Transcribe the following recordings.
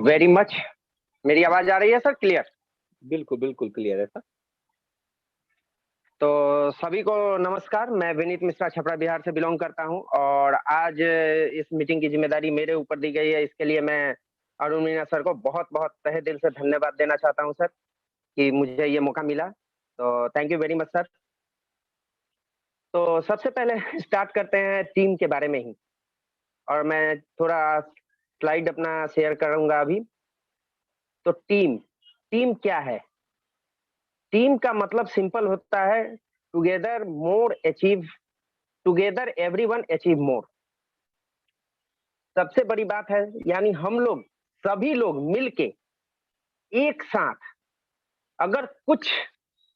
Very much. मेरी आवाज आ रही है सर क्लियर? बिल्कुल बिल्कुल क्लियर है सर। तो सभी को नमस्कार। मैं विनीत मिश्रा छपरा बिहार से बिलोंग करता हूं और आज इस मीटिंग की जिम्मेदारी मेरे ऊपर दी गई है। इसके लिए मैं अरुण मीना सर को बहुत बहुत तहे दिल से धन्यवाद देना चाहता हूं सर कि मुझे ये मौका मिला। तो thank you very much sir. तो सबसे पहले स्टार्ट करते हैं टीम के बारे में ही, और मैं थोड़ा स्लाइड अपना शेयर करूंगा अभी। तो टीम टीम क्या है? टीम का मतलब सिंपल होता है together more achieve, together everyone achieve more. सबसे बड़ी बात है यानी हम लोग सभी लोग मिलके एक साथ अगर कुछ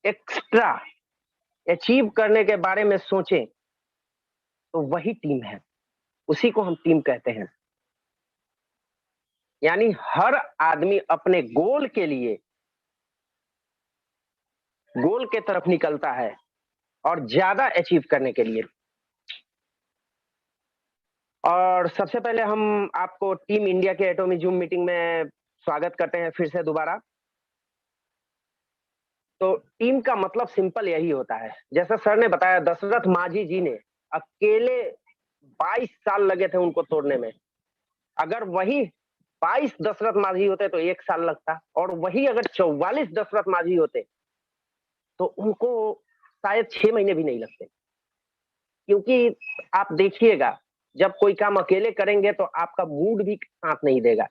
एक्स्ट्रा अचीव करने के बारे में सोचें तो वही टीम है, उसी को हम टीम कहते हैं। यानी हर आदमी अपने गोल के लिए गोल के तरफ निकलता है और ज्यादा अचीव करने के लिए। और सबसे पहले हम आपको टीम इंडिया के एटॉमी जूम मीटिंग में स्वागत करते हैं फिर से दोबारा। तो टीम का मतलब सिंपल यही होता है, जैसा सर ने बताया दशरथ माझी जी ने अकेले 22 साल लगे थे उनको तोड़ने में। अगर वही 22 दशरथ माझी होते तो 1 साल लगता, और वही अगर 44 दशरथ माझी होते तो उनको शायद 6 महीने भी नहीं लगते। क्योंकि आप देखिएगा जब कोई काम अकेले करेंगे तो आपका मूड भी साथ नहीं देगा,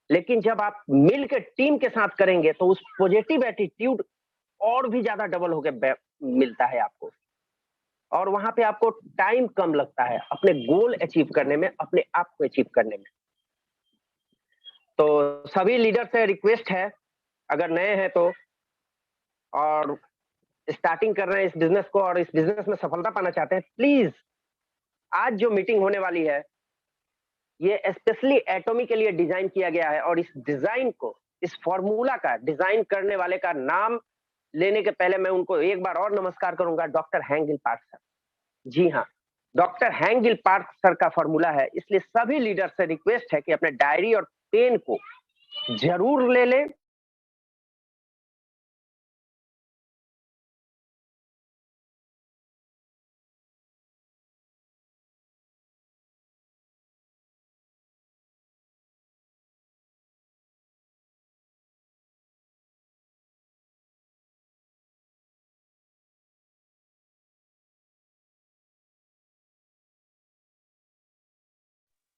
लेकिन जब आप मिलकर टीम के साथ करेंगे तो उस पॉजिटिव एटीट्यूड और भी ज्यादा डबल होकर मिलता है आपको, और वहां पे आपको टाइम कम लगता है अपने गोल अचीव करने में, अपने आप को अचीव करने में। तो सभी लीडर से रिक्वेस्ट है, अगर नए हैं तो और स्टार्टिंग कर रहे हैं इस बिजनेस को और इस बिजनेस में सफलता पाना चाहते हैं, प्लीज आज जो मीटिंग होने वाली है ये स्पेशली एटॉमी के लिए डिजाइन किया गया है। और इस डिजाइन को, इस फॉर्मूला का डिजाइन करने वाले का नाम लेने के पहले मैं उनको एक बार और नमस्कार करूंगा, doctor Hank Gil Park sir. जी हाँ, doctor Hank Gil Park sir का फॉर्मूला है, इसलिए सभी लीडर से रिक्वेस्ट है कि अपने डायरी और पेन को जरूर ले लें।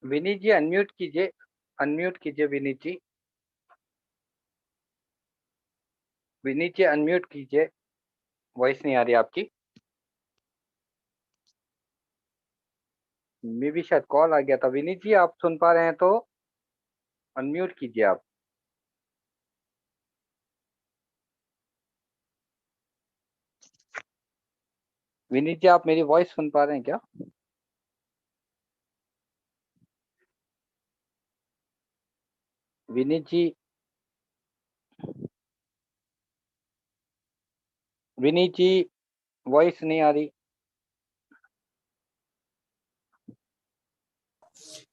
विनीत जी अनम्यूट कीजिए, अनम्यूट कीजिए विनीत जी। विनीत जी अनम्यूट कीजिए, वॉइस नहीं आ रही आपकी। मे भी शायद कॉल आ गया था। विनीत जी आप सुन पा रहे हैं तो अनम्यूट कीजिए आप। विनीत जी आप मेरी वॉइस सुन पा रहे हैं क्या? विनीत जी, विनीत जी वॉइस नहीं आ रही।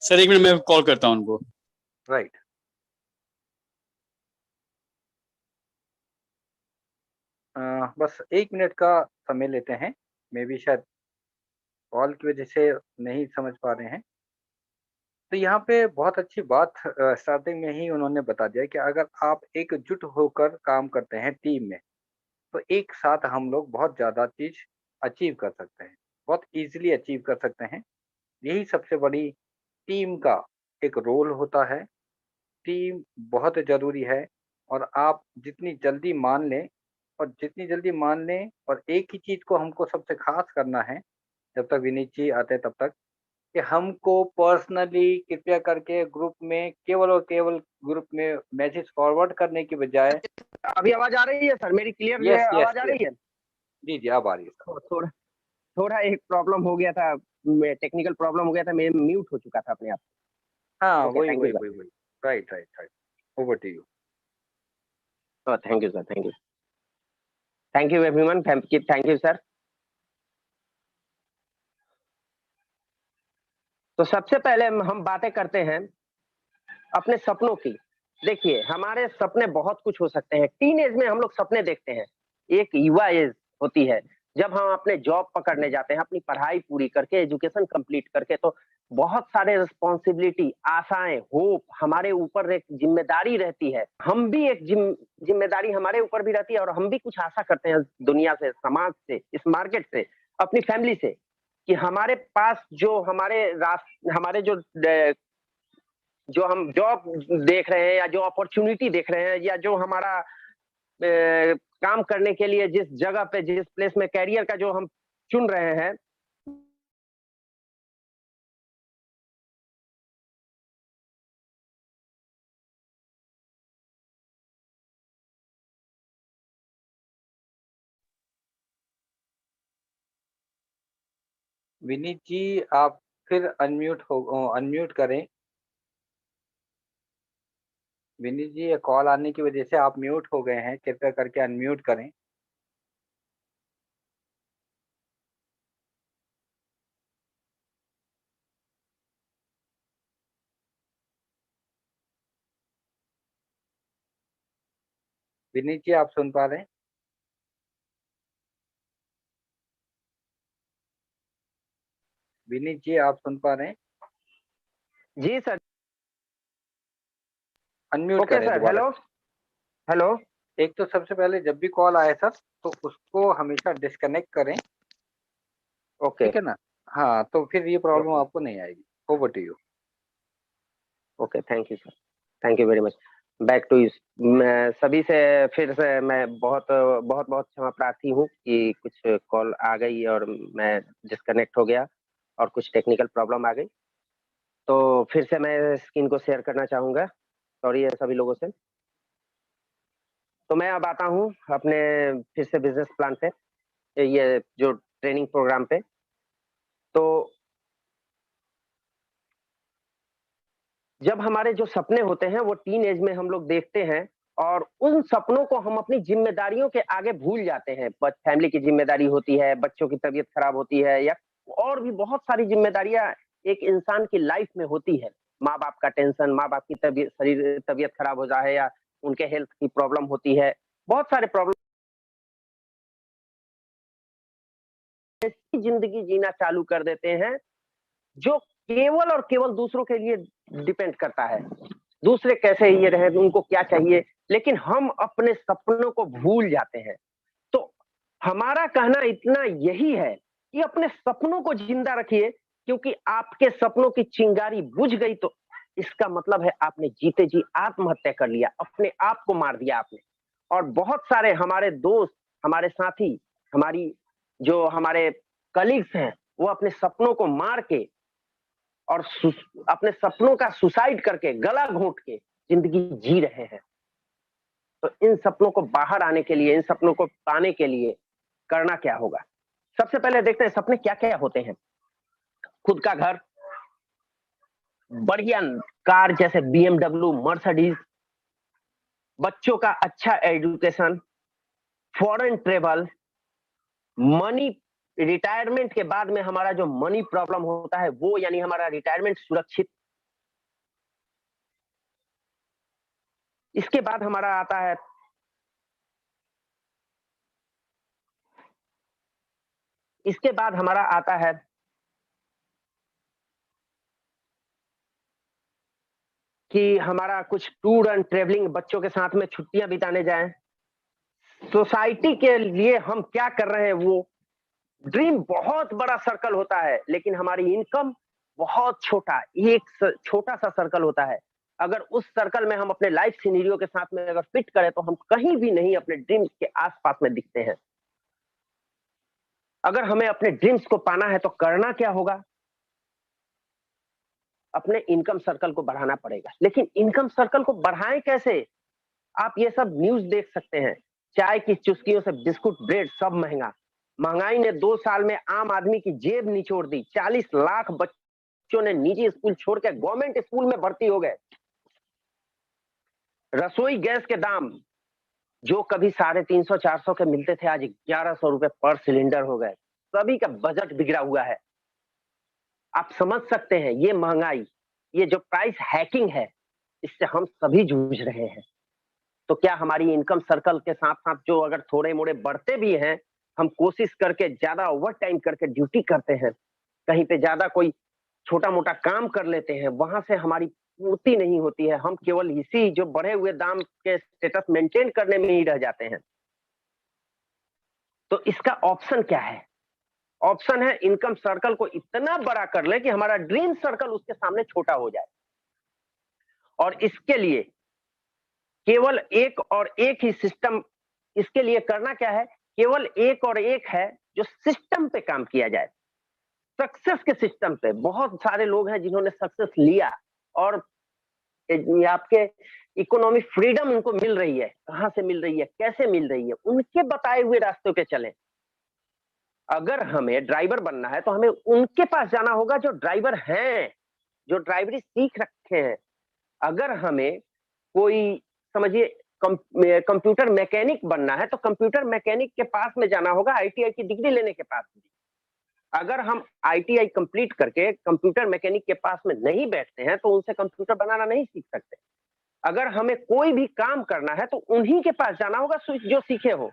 सर एक मिनट मैं कॉल करता हूं उनको। राइट। बस 1 मिनट का समय लेते हैं, मे भी शायद कॉल की वजह से नहीं समझ पा रहे हैं। तो यहाँ पे बहुत अच्छी बात स्टार्टिंग में ही उन्होंने बता दिया कि अगर आप एकजुट होकर काम करते हैं टीम में तो एक साथ हम लोग बहुत ज़्यादा चीज़ अचीव कर सकते हैं, बहुत ईजिली अचीव कर सकते हैं। यही सबसे बड़ी टीम का एक रोल होता है। टीम बहुत ज़रूरी है, और आप जितनी जल्दी मान लें, और जितनी जल्दी मान लें, और एक ही चीज़ को हमको सबसे ख़ास करना है जब तक विनीत जी आते हैं तब तक, कि हमको पर्सनली कृपया करके ग्रुप में केवल और केवल ग्रुप में मैसेज फॉरवर्ड करने की बजाय। अभी आवाज आ रही है सर मेरी क्लियर? यस यस आवाज आ रही है? जी जी अब आ रही है सर। थोड़ा थोड़ा एक प्रॉब्लम हो गया था, टेक्निकल प्रॉब्लम हो गया था, मैं म्यूट हो चुका था अपने आप। हाँ ओके, वही थैंक यू वही सर। वही वही। Right right right. Over to you. Thank you sir, thank you everyone, thank you sir. तो सबसे पहले हम बातें करते हैं अपने सपनों की। देखिए, हमारे सपने बहुत कुछ हो सकते हैं। टीनेज में हम लोग सपने देखते हैं। एक युवा एज होती है, जब हम अपने जॉब पकड़ने जाते हैं, अपनी पढ़ाई पूरी करके, एजुकेशन कंप्लीट करके, तो बहुत सारे रिस्पॉन्सिबिलिटी, आशाएँ, होप हमारे ऊपर एक ज़िम्मेदारी रहती है। हम भी एक ज़िम्मेदारी हमारे ऊपर भी रहती है और हम भी कुछ आशा करते हैं दुनिया से, समाज से, इस मार्केट से, अपनी फैमिली से, कि हमारे पास जो हमारे जो हम जॉब देख रहे हैं या जो अपॉर्च्युनिटी देख रहे हैं या जो हमारा काम करने के लिए जिस जगह पे जिस प्लेस में करियर का जो हम चुन रहे हैं। विनीत जी, आप फिर अनम्यूट करें। विनीत जी, ये कॉल आने की वजह से आप म्यूट हो गए हैं, कृपया करके अनम्यूट करें। विनीत जी, आप सुन पा रहे हैं? विनीत जी, आप सुन पा रहे हैं? जी सर। अनम्यूट ओके करें सर। दोबारा हेलो, से। हेलो। एक तो सबसे पहले जब भी कॉल आए सर, तो उसको हमेशा डिस्कनेक्ट करें, ओके, ठीक है ना? हाँ, तो फिर ये प्रॉब्लम ओके, आपको नहीं आएगी। Over to you. Okay. Thank you sir. Thank you very much. Back to मैं सभी से फिर से मैं बहुत क्षमा प्रार्थी हूँ कि कुछ कॉल आ गई और मैं डिस्कनेक्ट हो गया और कुछ टेक्निकल प्रॉब्लम आ गई। तो फिर से मैं स्क्रीन को शेयर करना चाहूँगा। सॉरी है सभी लोगों से। तो मैं अब आता हूँ अपने फिर से बिज़नेस प्लान पे, ये जो ट्रेनिंग प्रोग्राम पे। तो जब हमारे जो सपने होते हैं वो टीन एज में हम लोग देखते हैं और उन सपनों को हम अपनी जिम्मेदारियों के आगे भूल जाते हैं। फैमिली की जिम्मेदारी होती है, बच्चों की तबीयत खराब होती है या और भी बहुत सारी जिम्मेदारियां एक इंसान की लाइफ में होती है। माँ बाप का टेंशन, माँ बाप की तबीयत खराब हो जाए या उनके हेल्थ की प्रॉब्लम होती है, बहुत सारे प्रॉब्लम। ऐसी जिंदगी जीना चालू कर देते हैं जो केवल और केवल दूसरों के लिए डिपेंड करता है। दूसरे कैसे ये रहे, उनको क्या चाहिए, लेकिन हम अपने सपनों को भूल जाते हैं। तो हमारा कहना इतना यही है कि अपने सपनों को जिंदा रखिए, क्योंकि आपके सपनों की चिंगारी बुझ गई तो इसका मतलब है आपने जीते जी आत्महत्या कर लिया, अपने आप को मार दिया आपने। और बहुत सारे हमारे दोस्त, हमारे साथी, हमारी जो हमारे कलीग्स हैं, वो अपने सपनों को मार के और अपने सपनों का सुसाइड करके गला घोंट के जिंदगी जी रहे हैं। तो इन सपनों को बाहर आने के लिए, इन सपनों को पाने के लिए करना क्या होगा? सबसे पहले देखते हैं सपने क्या-क्या होते हैं। खुद का घर, बढ़िया कार जैसे बीएमडब्ल्यू, मर्सिडीज, बच्चों का अच्छा education, foreign travel, money. Retirement के बाद में हमारा जो मनी प्रॉब्लम होता है वो, यानी हमारा रिटायरमेंट सुरक्षित। इसके बाद हमारा आता है इसके बाद हमारा आता है कि हमारा कुछ टूर एंड ट्रेवलिंग, बच्चों के साथ में छुट्टियां बिताने जाएं। सोसाइटी के लिए हम क्या कर रहे हैं, वो ड्रीम बहुत बड़ा सर्कल होता है, लेकिन हमारी इनकम बहुत छोटा, एक छोटा सा सर्कल होता है। अगर उस सर्कल में हम अपने लाइफ सिनेरियो के साथ में अगर फिट करें तो हम कहीं भी नहीं अपने ड्रीम्स के आसपास में दिखते हैं। अगर हमें अपने ड्रीम्स को पाना है तो करना क्या होगा? अपने इनकम सर्कल को बढ़ाना पड़ेगा। लेकिन इनकम सर्कल को बढ़ाएं कैसे? आप ये सब न्यूज़ देख सकते हैं। चाय की चुस्कियों से बिस्कुट, ब्रेड सब महँगा। महँगाई ने 2 साल में आम आदमी की जेब निचोड़ दी। 40 लाख बच्चों ने निजी स्कूल छोड़ के गवर्नमेंट स्कूल में भर्ती हो गए। रसोई गैस के दाम जो कभी 350 400 के मिलते थे, आज 1100 रुपए पर सिलेंडर हो गए। सभी का बजट बिगड़ा हुआ है। आप समझ सकते हैं ये महँगाई, ये जो प्राइस हैकिंग है, इससे हम सभी जूझ रहे हैं। तो क्या हमारी इनकम सर्कल के साथ साथ जो अगर थोड़े मोड़े बढ़ते भी हैं, हम कोशिश करके ज्यादा ओवर टाइम करके ड्यूटी करते हैं, कहीं पे ज्यादा कोई छोटा मोटा काम कर लेते हैं, वहां से हमारी पूर्ति नहीं होती है, हम केवल इसी जो बढ़े हुए दाम के स्टेटस मेंटेन करने में ही रह जाते हैं। तो इसका ऑप्शन क्या है? ऑप्शन है इनकम सर्कल को इतना बड़ा कर ले कि हमारा ड्रीम सर्कल उसके सामने छोटा हो जाए। और इसके लिए केवल एक और एक ही सिस्टम, इसके लिए करना क्या है? केवल एक और एक है जो सिस्टम पे काम किया जाए, सक्सेस के सिस्टम पे। बहुत सारे लोग हैं जिन्होंने सक्सेस लिया और ये आपके इकोनॉमिक फ्रीडम उनको मिल रही है। कहां से मिल रही है, कैसे मिल रही है, उनके बताए हुए रास्तों पे चलें। अगर हमें ड्राइवर बनना है तो हमें उनके पास जाना होगा जो ड्राइवर हैं, जो ड्राइवरी सीख रखे हैं। अगर हमें कोई समझिए कंप्यूटर मैकेनिक बनना है तो कंप्यूटर मैकेनिक के पास में जाना होगा आईटीआई की डिग्री लेने के पास भी। अगर हम आईटीआई कंप्लीट करके कंप्यूटर मैकेनिक के पास में नहीं बैठते हैं तो उनसे कंप्यूटर बनाना नहीं सीख सकते। अगर हमें कोई भी काम करना है तो उन्हीं के पास जाना होगा जो सीखे हो।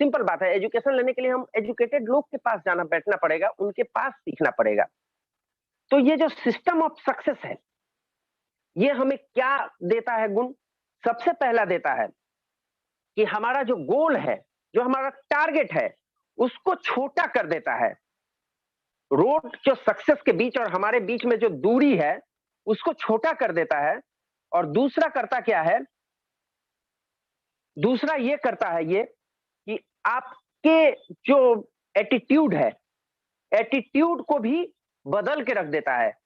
सिंपल बात है, एजुकेशन लेने के लिए हम एजुकेटेड लोग के पास जाना बैठना पड़ेगा, उनके पास सीखना पड़ेगा। तो ये जो सिस्टम ऑफ सक्सेस है, ये हमें क्या देता है गुण? सबसे पहला देता है कि हमारा जो गोल है, जो हमारा टारगेट है, उसको छोटा कर देता है। रोड जो सक्सेस के बीच और हमारे बीच में जो दूरी है, उसको छोटा कर देता है। और दूसरा करता क्या है? दूसरा ये करता है ये कि आपके जो एटीट्यूड है, एटीट्यूड को भी बदल के रख देता है।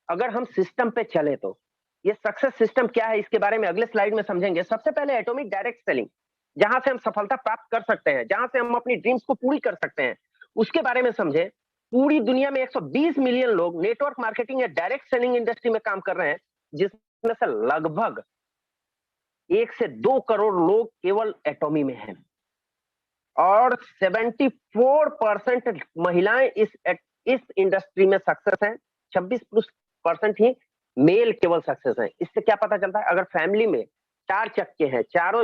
अगर हम सिस्टम पे चले तो ये सक्सेस सिस्टम क्या है, इसके बारे में अगले स्लाइड में समझेंगे। सबसे पहले एटॉमिक डायरेक्ट सेलिंग, जहां से हम सफलता प्राप्त कर सकते हैं, जहां से हम अपनी ड्रीम्स को पूरी कर सकते हैं, उसके बारे में समझे। पूरी दुनिया में 120 मिलियन लोग नेटवर्क मार्केटिंग या डायरेक्ट सेलिंग इंडस्ट्री में काम कर रहे हैं, जिसमें से लगभग 1 से 2 करोड़ लोग केवल एटॉमी में हैं। और 74% महिलाएं इस इंडस्ट्री में सक्सेस हैं, 26% ही मेल केवल सक्सेस हैं। इससे क्या पता चलता है? अगर फैमिली में 4 चक्के हैं, चार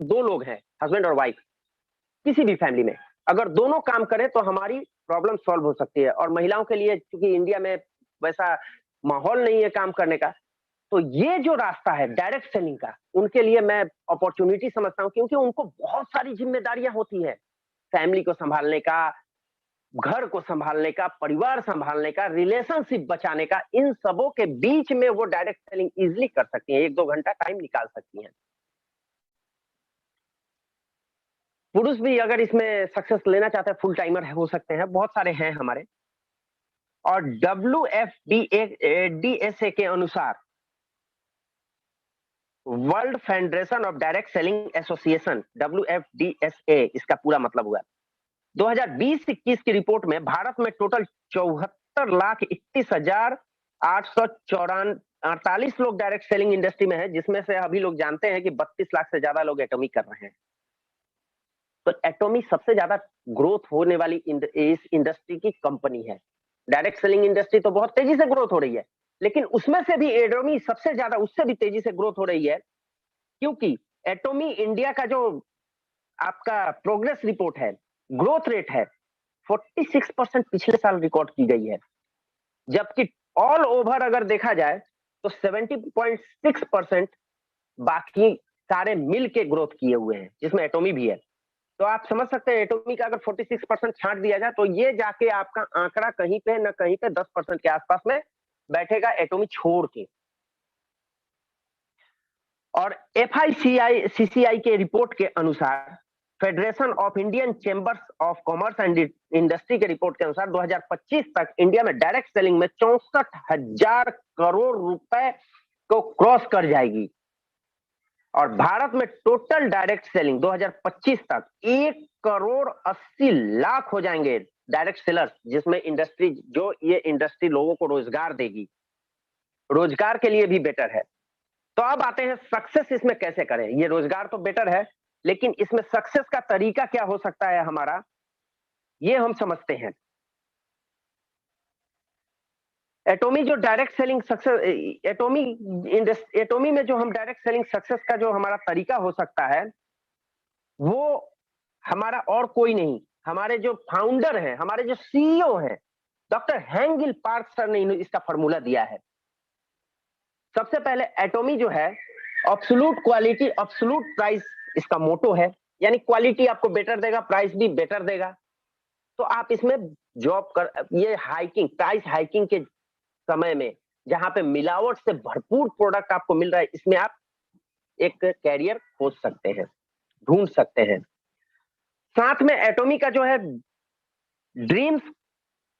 2 लोग हैं, हस्बैंड और वाइफ, किसी भी फैमिली में अगर दोनों काम करें तो हमारी प्रॉब्लम सॉल्व हो सकती है। और महिलाओं के लिए क्योंकि इंडिया में वैसा माहौल नहीं है काम करने का, तो ये जो रास्ता है डायरेक्ट सेलिंग का, उनके लिए मैं अपॉर्चुनिटी समझता हूं, क्योंकि उनको बहुत सारी जिम्मेदारियां होती है, फैमिली को संभालने का, घर को संभालने का, परिवार संभालने का, रिलेशनशिप बचाने का। इन सबों के बीच में वो डायरेक्ट सेलिंग इजीली कर सकती हैं, 1-2 घंटा टाइम निकाल सकती हैं। पुरुष भी अगर इसमें सक्सेस लेना चाहते हैं, फुल टाइमर हो सकते हैं, बहुत सारे हैं हमारे। और WFDSA के अनुसार, world federation of direct selling association, WFDSA इसका पूरा मतलब हुआ, 2020-21 की रिपोर्ट में भारत में टोटल 74,31,848 लोग डायरेक्ट सेलिंग इंडस्ट्री में हैं, जिसमें से अभी लोग जानते हैं कि 32 लाख से ज्यादा लोग एटॉमी कर रहे हैं। तो एटॉमी सबसे ज्यादा ग्रोथ होने वाली इस इंडस्ट्री की कंपनी है। डायरेक्ट सेलिंग इंडस्ट्री तो बहुत तेजी से ग्रोथ हो रही है, लेकिन उसमें से भी एटॉमी सबसे ज्यादा, उससे भी तेजी से ग्रोथ हो रही है, क्योंकि एटॉमी इंडिया का जो आपका प्रोग्रेस रिपोर्ट है, ग्रोथ रेट है, 46% पिछले साल रिकॉर्ड की गई है। जबकि ऑल ओवर अगर देखा जाए तो 70.6% बाकी सारे मिल के ग्रोथ किए हुए हैं, जिसमें एटॉमी भी है। तो आप समझ सकते हैं एटॉमी का अगर 46% छांट दिया जाए तो ये जाके आपका आंकड़ा कहीं पे न कहीं पे 10% के आसपास में बैठेगा एटॉमी छोड़ के। और FICCI के रिपोर्ट के अनुसार, federation of Indian chambers of commerce and industry के रिपोर्ट के अनुसार 2025 तक इंडिया में डायरेक्ट सेलिंग में 64,000 करोड़ रुपए को क्रॉस कर जाएगी। और भारत में टोटल डायरेक्ट सेलिंग 2025 तक 1,80,00,000 हो जाएंगे डायरेक्ट सेलर्स, जिसमें इंडस्ट्री, जो ये इंडस्ट्री लोगों को रोजगार देगी, रोजगार के लिए भी बेटर है। तो अब आते हैं सक्सेस इसमें कैसे करें। ये रोजगार तो बेटर है, लेकिन इसमें सक्सेस का तरीका क्या हो सकता है हमारा, ये हम समझते हैं। एटॉमी जो डायरेक्ट सेलिंग सक्सेस, एटॉमी में जो हम डायरेक्ट सेलिंग सक्सेस का जो हमारा तरीका हो सकता है, वो हमारा और कोई नहीं, हमारे जो फाउंडर हैं, हमारे जो सीईओ हैं, डॉक्टर हैंगिल पार्क सर ने इसका फॉर्मूला दिया है। सबसे पहले एटॉमी जो है, एब्सोल्यूट क्वालिटी एब्सोल्यूट प्राइस इसका मोटो है, यानी क्वालिटी आपको बेटर देगा, प्राइस भी बेटर देगा। तो आप इसमें जॉब कर, ये हाइकिंग, प्राइस हाइकिंग के समय में जहां पे मिलावट से भरपूर प्रोडक्ट आपको मिल रहा है, इसमें आप एक कैरियर खोज सकते हैं, ढूंढ सकते हैं। साथ में एटॉमी का जो है, dreams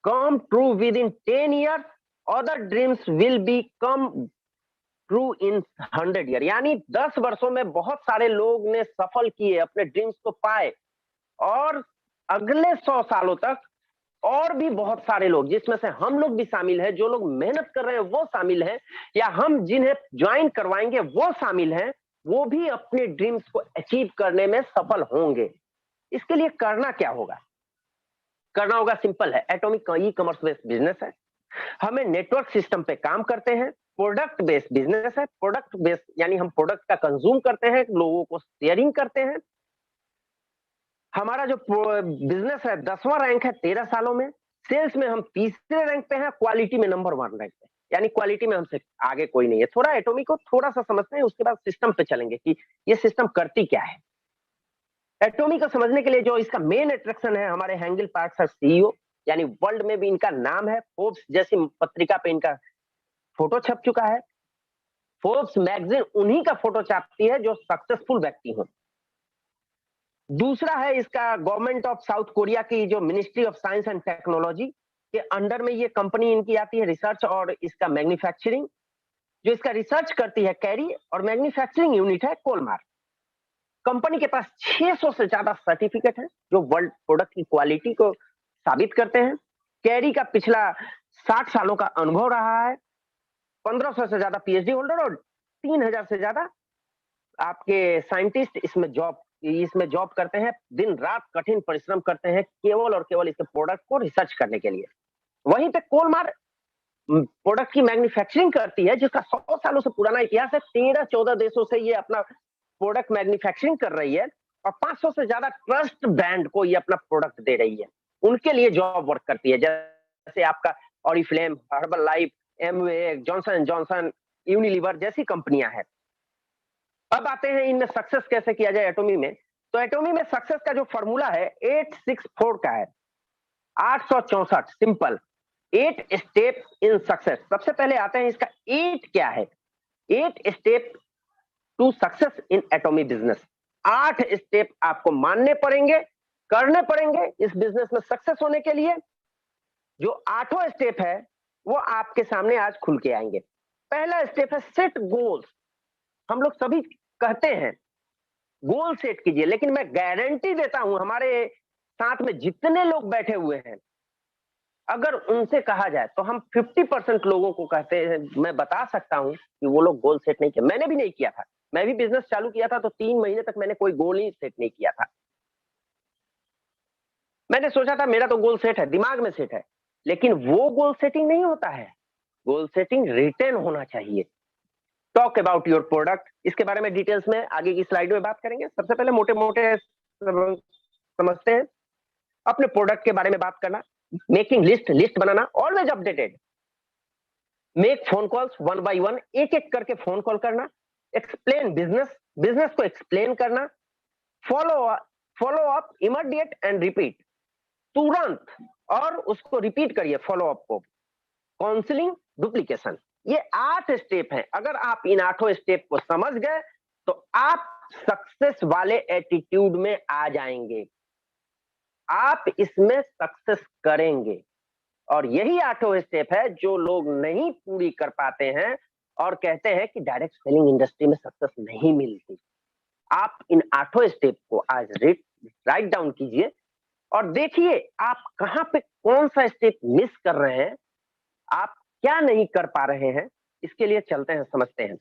come true with in 10 years, other dreams will be come true in 100 year, यानी 10 वर्षों में बहुत सारे लोग ने सफल किए, अपने ड्रीम्स को पाए, और अगले 100 सालों तक और भी बहुत सारे लोग, जिसमें से हम लोग भी शामिल हैं, जो लोग मेहनत कर रहे हैं वो शामिल हैं, या हम जिन्हें ज्वाइन करवाएंगे वो शामिल हैं, वो भी अपने ड्रीम्स को अचीव करने में सफल होंगे। इसके लिए करना क्या होगा? करना होगा, सिंपल है, atomic e commerce based business है, हमें नेटवर्क सिस्टम पे काम करते हैं, प्रोडक्ट बेस्ड बिजनेस है, प्रोडक्ट बेस्ड यानी हम प्रोडक्ट का कंज्यूम करते हैं, लोगों को शेयरिंग करते हैं। हमारा जो बिजनेस है 10वां रैंक है 13 सालों में, सेल्स में हम तीसरे रैंक पे हैं, क्वालिटी में नंबर 1 रैंक पे, यानी क्वालिटी में हमसे आगे कोई नहीं है। थोड़ा एटॉमी को थोड़ा सा समझते हैं, उसके बाद सिस्टम पे चलेंगे कि ये सिस्टम करती क्या है। एटॉमी को समझने के लिए जो इसका मेन अट्रैक्शन है, हमारे हैंगिल पार्क सर सीईओ, यानी वर्ल्ड में भी इनका नाम है, फोर्ब्स जैसी पत्रिका पे इनका फोटो छप चुका है। फोर्ब्स मैगजीन उन्हीं का फोटो छापती है जो सक्सेसफुल व्यक्ति हो। दूसरा है इसका गवर्नमेंट ऑफ साउथ कोरिया की जो ministry of science and technology के अंडर में ये कंपनी इनकी आती है, रिसर्च और इसका मैन्युफैक्चरिंग। जो इसका रिसर्च करती है कैरी, और मैन्युफैक्चरिंग यूनिट है कोलमार। कंपनी के पास 600 से ज्यादा सर्टिफिकेट है जो वर्ल्ड प्रोडक्ट की क्वालिटी को साबित करते हैं। कैरी का पिछला 60 सालों का अनुभव रहा है, 1500 से ज्यादा पीएचडी होल्डर और 3000 से ज्यादा आपके साइंटिस्ट इसमें जॉब करते हैं, दिन रात कठिन परिश्रम करते हैं केवल और केवल इसके प्रोडक्ट को रिसर्च करने के लिए। वहीं पे कोलमार प्रोडक्ट की मैन्युफैक्चरिंग करती है, जिसका 100 सालों से पुराना इतिहास है, 13-14 देशों से ये अपना प्रोडक्ट मैन्युफैक्चरिंग कर रही है, और 500 से ज्यादा ट्रस्ट ब्रांड को ये अपना प्रोडक्ट दे रही है, उनके लिए जॉब वर्क करती है, जैसे आपका Oriflame, herbal life, Amway, Johnson and Johnson, Unilever जैसी कंपनियां हैं। अब आते हैं इनमें सक्सेस कैसे किया जाए एटॉमी में। तो एटॉमी में सक्सेस का जो फॉर्मूला है 864 का है, 864, सिंपल, 8 स्टेप इन सक्सेस। सबसे पहले आते हैं इसका 8 क्या है, 8 step to success in Atomy business. 8 step आपको मानने पड़ेंगे, करने पड़ेंगे इस बिजनेस में सक्सेस होने के लिए। जो 8वां स्टेप है वो आपके सामने आज खुल के आएंगे। पहला स्टेप है सेट गोल्स। हम लोग सभी कहते हैं गोल सेट कीजिए, लेकिन मैं गारंटी देता हूं हमारे साथ में जितने लोग बैठे हुए हैं, अगर उनसे कहा जाए तो हम 50% लोगों को कहते हैं, मैं बता सकता हूं कि वो लोग गोल सेट नहीं किया। मैंने भी नहीं किया था, मैं भी बिजनेस चालू किया था तो 3 महीने तक मैंने कोई गोल ही सेट नहीं किया था। मैंने सोचा था मेरा तो गोल सेट है, दिमाग में सेट है, लेकिन वो गोल सेटिंग नहीं होता है, गोल सेटिंग रिटर्न होना चाहिए। टॉक अबाउट योर प्रोडक्ट, इसके बारे में डिटेल्स में आगे की स्लाइड में बात करेंगे। सबसे पहले मोटे मोटे समझते हैं अपने प्रोडक्ट के बारे में बात करना, making list banana, always updated, make phone calls 1 by 1, एक एक करके फोन कॉल करना, एक्सप्लेन बिजनेस को एक्सप्लेन करना, follow up immediate and repeat, तुरंत, और उसको रिपीट करिए फॉलो अप को, काउंसलिंग, डुप्लीकेशन। ये 8 स्टेप हैं। अगर आप इन 8 स्टेप को समझ गए तो आप सक्सेस वाले एटीट्यूड में आ जाएंगे, आप इसमें सक्सेस करेंगे। और यही 8वां स्टेप है जो लोग नहीं पूरी कर पाते हैं और कहते हैं कि डायरेक्ट सेलिंग इंडस्ट्री में सक्सेस नहीं मिलती। आप इन 8 स्टेप को आज राइट डाउन कीजिए और देखिए आप कहां पे कौन सा स्टेप मिस कर रहे हैं, आप क्या नहीं कर पा रहे हैं। इसके लिए चलते हैं, समझते हैं।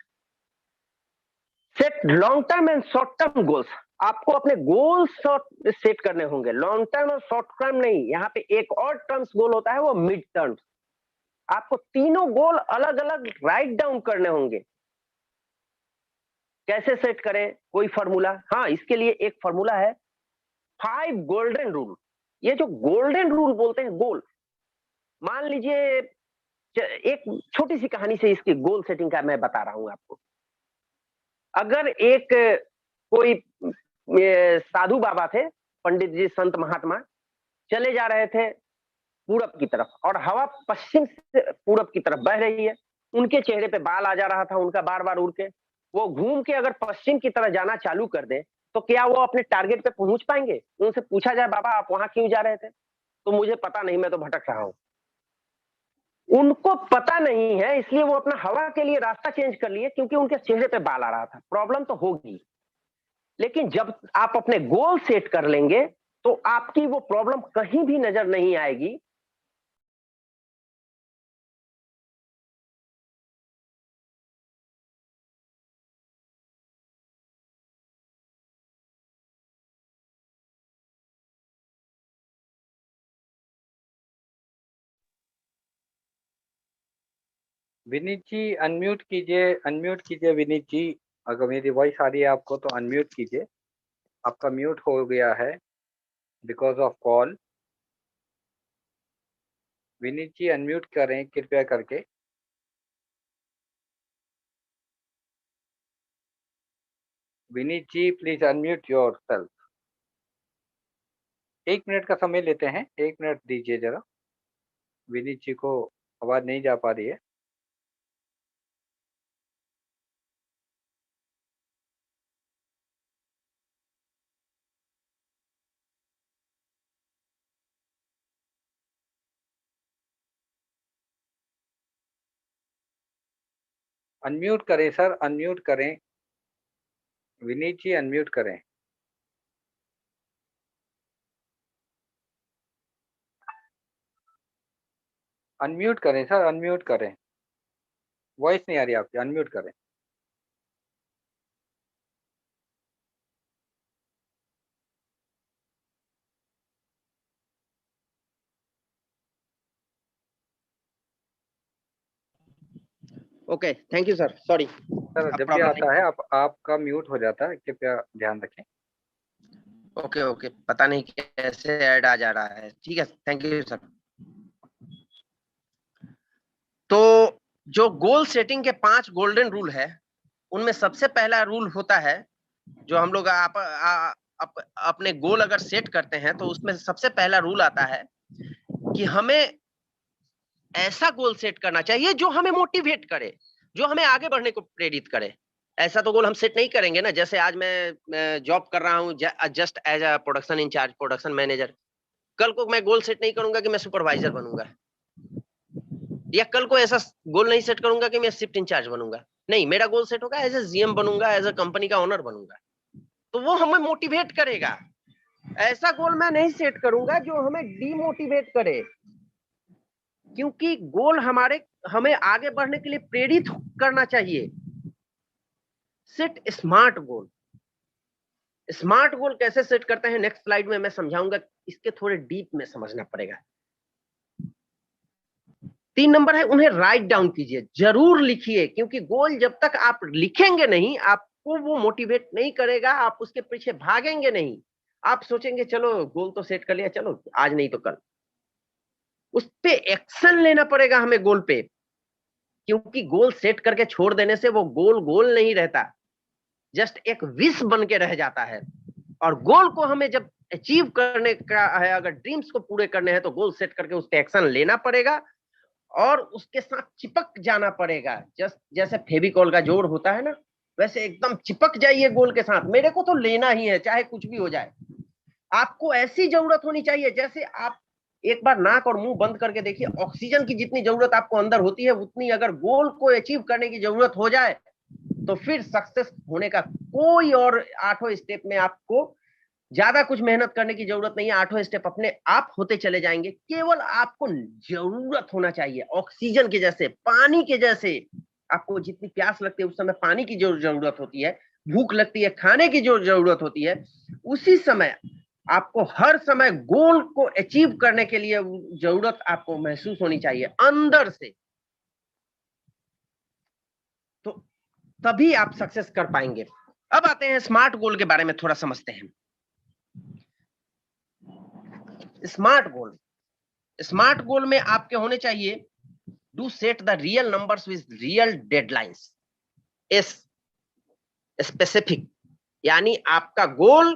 Set long term and short term goals. आपको अपने गोल्स सेट करने होंगे, लॉन्ग टर्म और शॉर्ट टर्म नहीं। यहाँ पे एक और टर्म्स गोल होता है, वो मिड टर्म्स। आपको तीनों गोल अलग अलग राइट डाउन करने होंगे। कैसे सेट करें, कोई फॉर्मूला? हाँ, इसके लिए एक फॉर्मूला है, 5 गोल्डन रूल। ये जो गोल्डन रूल बोलते हैं, गोल, मान लीजिए एक छोटी सी कहानी से इसकी गोल सेटिंग का मैं बता रहा हूं आपको। अगर एक कोई साधु बाबा थे, पंडित जी, संत महात्मा, चले जा रहे थे पूरब की तरफ और हवा पश्चिम से पूरब की तरफ बह रही है। उनके चेहरे पे बाल आ जा रहा था उनका बार बार उड़ के। वो घूम के अगर पश्चिम की तरफ जाना चालू कर दे तो क्या वो अपने टारगेट पे पहुंच पाएंगे? उनसे पूछा जाए, बाबा आप वहां क्यों जा रहे थे? तो मुझे पता नहीं, मैं तो भटक रहा हूं। उनको पता नहीं है, इसलिए वो अपना हवा के लिए रास्ता चेंज कर लिए, क्योंकि उनके चेहरे पे बाल आ रहा था। प्रॉब्लम तो होगी, लेकिन जब आप अपने गोल सेट कर लेंगे तो आपकी वो प्रॉब्लम कहीं भी नजर नहीं आएगी। विनीत जी अनम्यूट कीजिए विनीत जी। अगर मेरी वॉइस आ रही है आपको तो अनम्यूट कीजिए। आपका म्यूट हो गया है because of call. Vineet ji unmute करें कृपया करके। Vineet ji please unmute yourself. 1 minute का समय लेते हैं, 1 मिनट दीजिए जरा। विनीत जी को आवाज नहीं जा पा रही है। अनम्यूट करें सर, अनम्यूट करें। विनीत जी अनम्यूट करें। अनम्यूट करें सर, अनम्यूट करें। वॉइस नहीं आ रही आपकी, अनम्यूट करें। Okay, thank you sir, sorry. Sir जब भी आता है आपका म्यूट हो जाता है, कृपया ध्यान रखें। ओके ओके, पता नहीं कैसे ऐड आ जा रहा है। ठीक है, थैंक यू सर। तो जो गोल सेटिंग के 5 गोल्डन रूल है, उनमें सबसे पहला रूल होता है, जो हम लोग अपने गोल अगर सेट करते हैं तो उसमें सबसे पहला रूल आता है कि हमें ऐसा गोल सेट करना चाहिए जो हमें मोटिवेट करे, जो हमें आगे बढ़ने को प्रेरित करे। ऐसा तो गोल हम सेट नहीं करेंगे ना, जैसे आज मैं जॉब कर रहा हूँ just as a production incharge, production manager. कल को मैं गोल सेट नहीं करूंगा कि मैं सुपरवाइजर बनूंगा, या कल को ऐसा गोल नहीं सेट करूंगा कि मैं शिफ्ट इंचार्ज बनूंगा। नहीं, मेरा गोल सेट होगा एज ए जीएम बनूंगा, एज ए कंपनी का ओनर बनूंगा। तो वो हमें मोटिवेट करेगा। ऐसा गोल मैं नहीं सेट करूंगा जो हमें डीमोटिवेट करे, क्योंकि गोल हमें आगे बढ़ने के लिए प्रेरित करना चाहिए। सेट स्मार्ट गोल। स्मार्ट गोल कैसे सेट करते हैं नेक्स्ट स्लाइड में मैं समझाऊंगा, इसके थोड़े डीप में समझना पड़ेगा। 3 नंबर है, उन्हें राइट डाउन कीजिए, जरूर लिखिए, क्योंकि गोल जब तक आप लिखेंगे नहीं, आपको वो मोटिवेट नहीं करेगा, आप उसके पीछे भागेंगे नहीं। आप सोचेंगे चलो गोल तो सेट कर लिया, चलो आज नहीं तो कल। उस पे एक्शन लेना पड़ेगा हमें गोल पे, क्योंकि गोल सेट करके छोड़ देने से वो गोल गोल नहीं रहता, जस्ट एक विश बन के रह जाता है। और गोल को हमें जब अचीव करने का है, अगर ड्रीम्स को पूरे करने हैं, तो गोल सेट करके उस पे एक्शन लेना पड़ेगा और उसके साथ चिपक जाना पड़ेगा। जैसे फेविकॉल का जोड़ होता है ना, वैसे एकदम चिपक जाइए गोल के साथ। मेरे को तो लेना ही है, चाहे कुछ भी हो जाए। आपको ऐसी जरूरत होनी चाहिए, जैसे आप एक बार नाक और मुंह बंद करके देखिए, ऑक्सीजन की जितनी जरूरत आपको अंदर होती है, उतनी अगर गोल को अचीव करने की जरूरत हो जाए तो फिर सक्सेस होने का कोई और 8 स्टेप में आपको ज्यादा कुछ मेहनत करने की जरूरत नहीं है। 8 स्टेप अपने आप होते चले जाएंगे। केवल आपको जरूरत होना चाहिए ऑक्सीजन के जैसे, पानी के जैसे। आपको जितनी प्यास लगती है उस समय पानी की जो जरूरत होती है, भूख लगती है खाने की जो जरूरत होती है, उसी समय आपको हर समय गोल को अचीव करने के लिए जरूरत आपको महसूस होनी चाहिए अंदर से, तो तभी आप सक्सेस कर पाएंगे। अब आते हैं स्मार्ट गोल के बारे में थोड़ा समझते हैं। स्मार्ट गोल में आपके होने चाहिए do set the real numbers with real deadlines, specific, यानी आपका गोल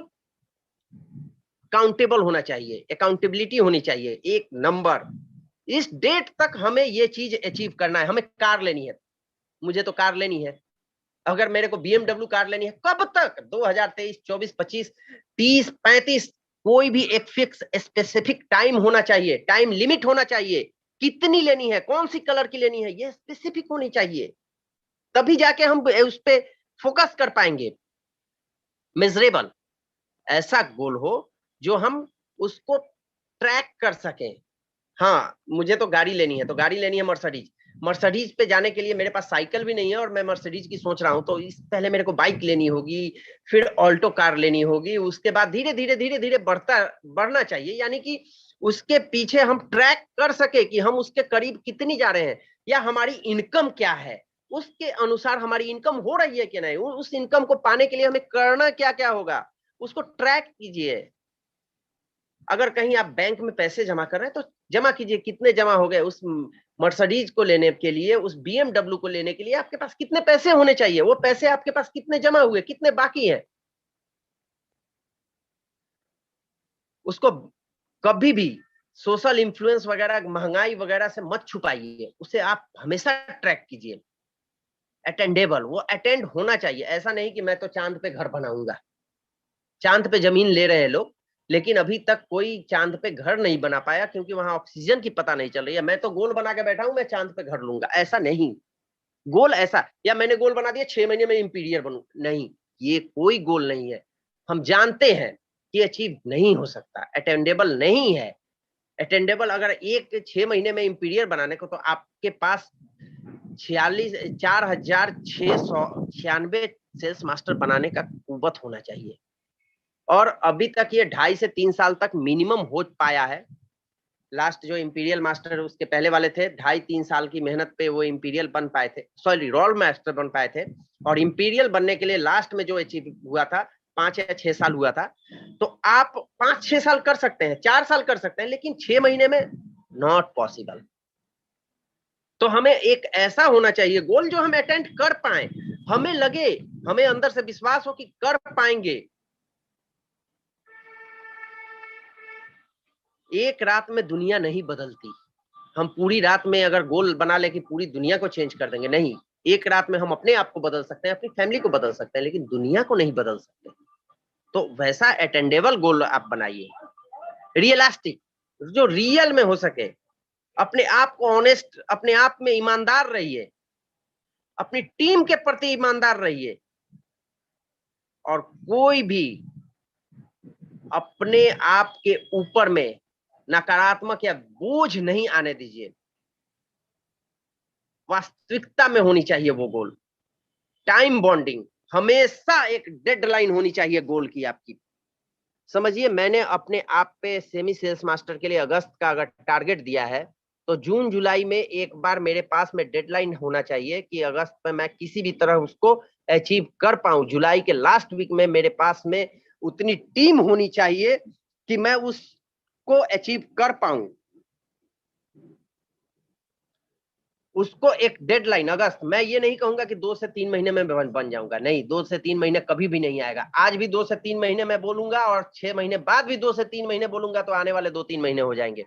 काउंटेबल होना चाहिए, अकाउंटेबिलिटी होनी चाहिए, एक नंबर, इस डेट तक हमें ये चीज अचीव करना है। हमें कार लेनी है, मुझे तो कार लेनी है, अगर मेरे को BMW कार लेनी है, कब तक, 2023, 24, 25, 30, 35, कोई भी एक फिक्स स्पेसिफिक टाइम होना चाहिए, टाइम लिमिट होना चाहिए, कितनी लेनी है, कौन सी कलर की लेनी है, ये स्पेसिफिक होनी चाहिए, तभी जाके हम उस पे फोकस कर पाएंगे। मेजरेबल, ऐसा गोल हो जो हम उसको ट्रैक कर सकें। हाँ, मुझे तो गाड़ी लेनी है, तो गाड़ी लेनी है मर्सिडीज पे जाने के लिए मेरे पास साइकिल भी नहीं है और मैं मर्सिडीज की सोच रहा हूं, तो इस पहले मेरे को बाइक लेनी होगी, फिर ऑल्टो कार लेनी होगी, उसके बाद धीरे धीरे बढ़ना चाहिए, यानी कि उसके पीछे हम ट्रैक कर सके कि हम उसके करीब कितनी जा रहे हैं, या हमारी इनकम क्या है, उसके अनुसार हमारी इनकम हो रही है कि नहीं, उस इनकम को पाने के लिए हमें करना क्या क्या होगा, उसको ट्रैक कीजिए। अगर कहीं आप बैंक में पैसे जमा कर रहे हैं तो जमा कीजिए, कितने जमा हो गए, उस मर्सिडीज को लेने के लिए, उस BMW को लेने के लिए आपके पास कितने पैसे होने चाहिए, वो पैसे आपके पास कितने जमा हुए, कितने बाकी हैं। उसको कभी भी सोशल इन्फ्लुएंस वगैरह, महंगाई वगैरह से मत छुपाइए, उसे आप हमेशा ट्रैक कीजिए। अटेंडेबल, वो अटेंड होना चाहिए, ऐसा नहीं कि मैं तो चांद पे घर बनाऊंगा, चांद पे जमीन ले रहे हैं लोग, लेकिन अभी तक कोई चांद पे घर नहीं बना पाया, क्योंकि वहां ऑक्सीजन की पता नहीं चल रही है। मैं तो गोल बना के बैठा हूं, मैं चांद पे घर लूंगा, ऐसा नहीं। गोल ऐसा, या मैंने गोल बना दिया 6 महीने में इंपीरियर बनूं, नहीं, ये कोई गोल नहीं है। हम जानते हैं कि अचीव नहीं हो सकता, अटेंडेबल नहीं है। अटेंडेबल अगर 6 महीने में इंपीरियर बनाने को, तो आपके पास 4,696 सेल्स मास्टर बनाने का कुवत होना चाहिए, और अभी तक ये 2.5 से 3 साल तक मिनिमम हो पाया है। लास्ट जो इंपीरियल मास्टर उसके पहले वाले थे, 2.5-3 साल की मेहनत पे वो इंपीरियल बन पाए थे, सॉरी रोल मास्टर बन पाए थे, और इंपीरियल बनने के लिए लास्ट में जो अचीव हुआ था 5 या 6 साल हुआ था। तो आप 5-6 साल कर सकते हैं, 4 साल कर सकते हैं, लेकिन 6 महीने में नॉट पॉसिबल। तो हमें एक ऐसा होना चाहिए गोल जो हम अटेंड कर पाए, हमें लगे, हमें अंदर से विश्वास हो कि कर पाएंगे। एक रात में दुनिया नहीं बदलती, हम पूरी रात में अगर गोल बना ले कि पूरी दुनिया को चेंज कर देंगे, नहीं, एक रात में हम अपने आप को बदल सकते हैं, अपनी फैमिली को बदल सकते हैं, लेकिन दुनिया को नहीं बदल सकते। तो वैसा अटेंडेबल गोल आप बनाइए, रियलिस्टिक, जो रियल में हो सके, अपने आप को ऑनेस्ट, अपने आप में ईमानदार रहिए, अपनी टीम के प्रति ईमानदार रहिए, और कोई भी अपने आप के ऊपर में नकारात्मक या बोझ नहीं आने दीजिए। वास्तविकता में होनी चाहिए वो गोल, टाइम बॉन्डिंग, हमेशा एक डेडलाइन होनी चाहिए गोल की आपकी। समझिए, मैंने अपने आप पे सेमी सेल्स मास्टर के लिए अगस्त का अगर टारगेट दिया है, तो जून जुलाई में एक बार मेरे पास में डेडलाइन होना चाहिए कि अगस्त में मैं किसी भी तरह उसको अचीव कर पाऊं। जुलाई के लास्ट वीक में मेरे पास में उतनी टीम होनी चाहिए कि मैं उसको अचीव कर पाऊं। उसको एक डेडलाइन अगस्त, मैं ये नहीं कहूंगा कि 2 से 3 महीने में बन जाऊंगा, नहीं, 2 से 3 महीने कभी भी नहीं आएगा। आज भी 2 से 3 महीने में बोलूंगा, और 6 महीने बाद भी 2 से 3 महीने बोलूंगा, तो आने वाले 2-3 महीने हो जाएंगे।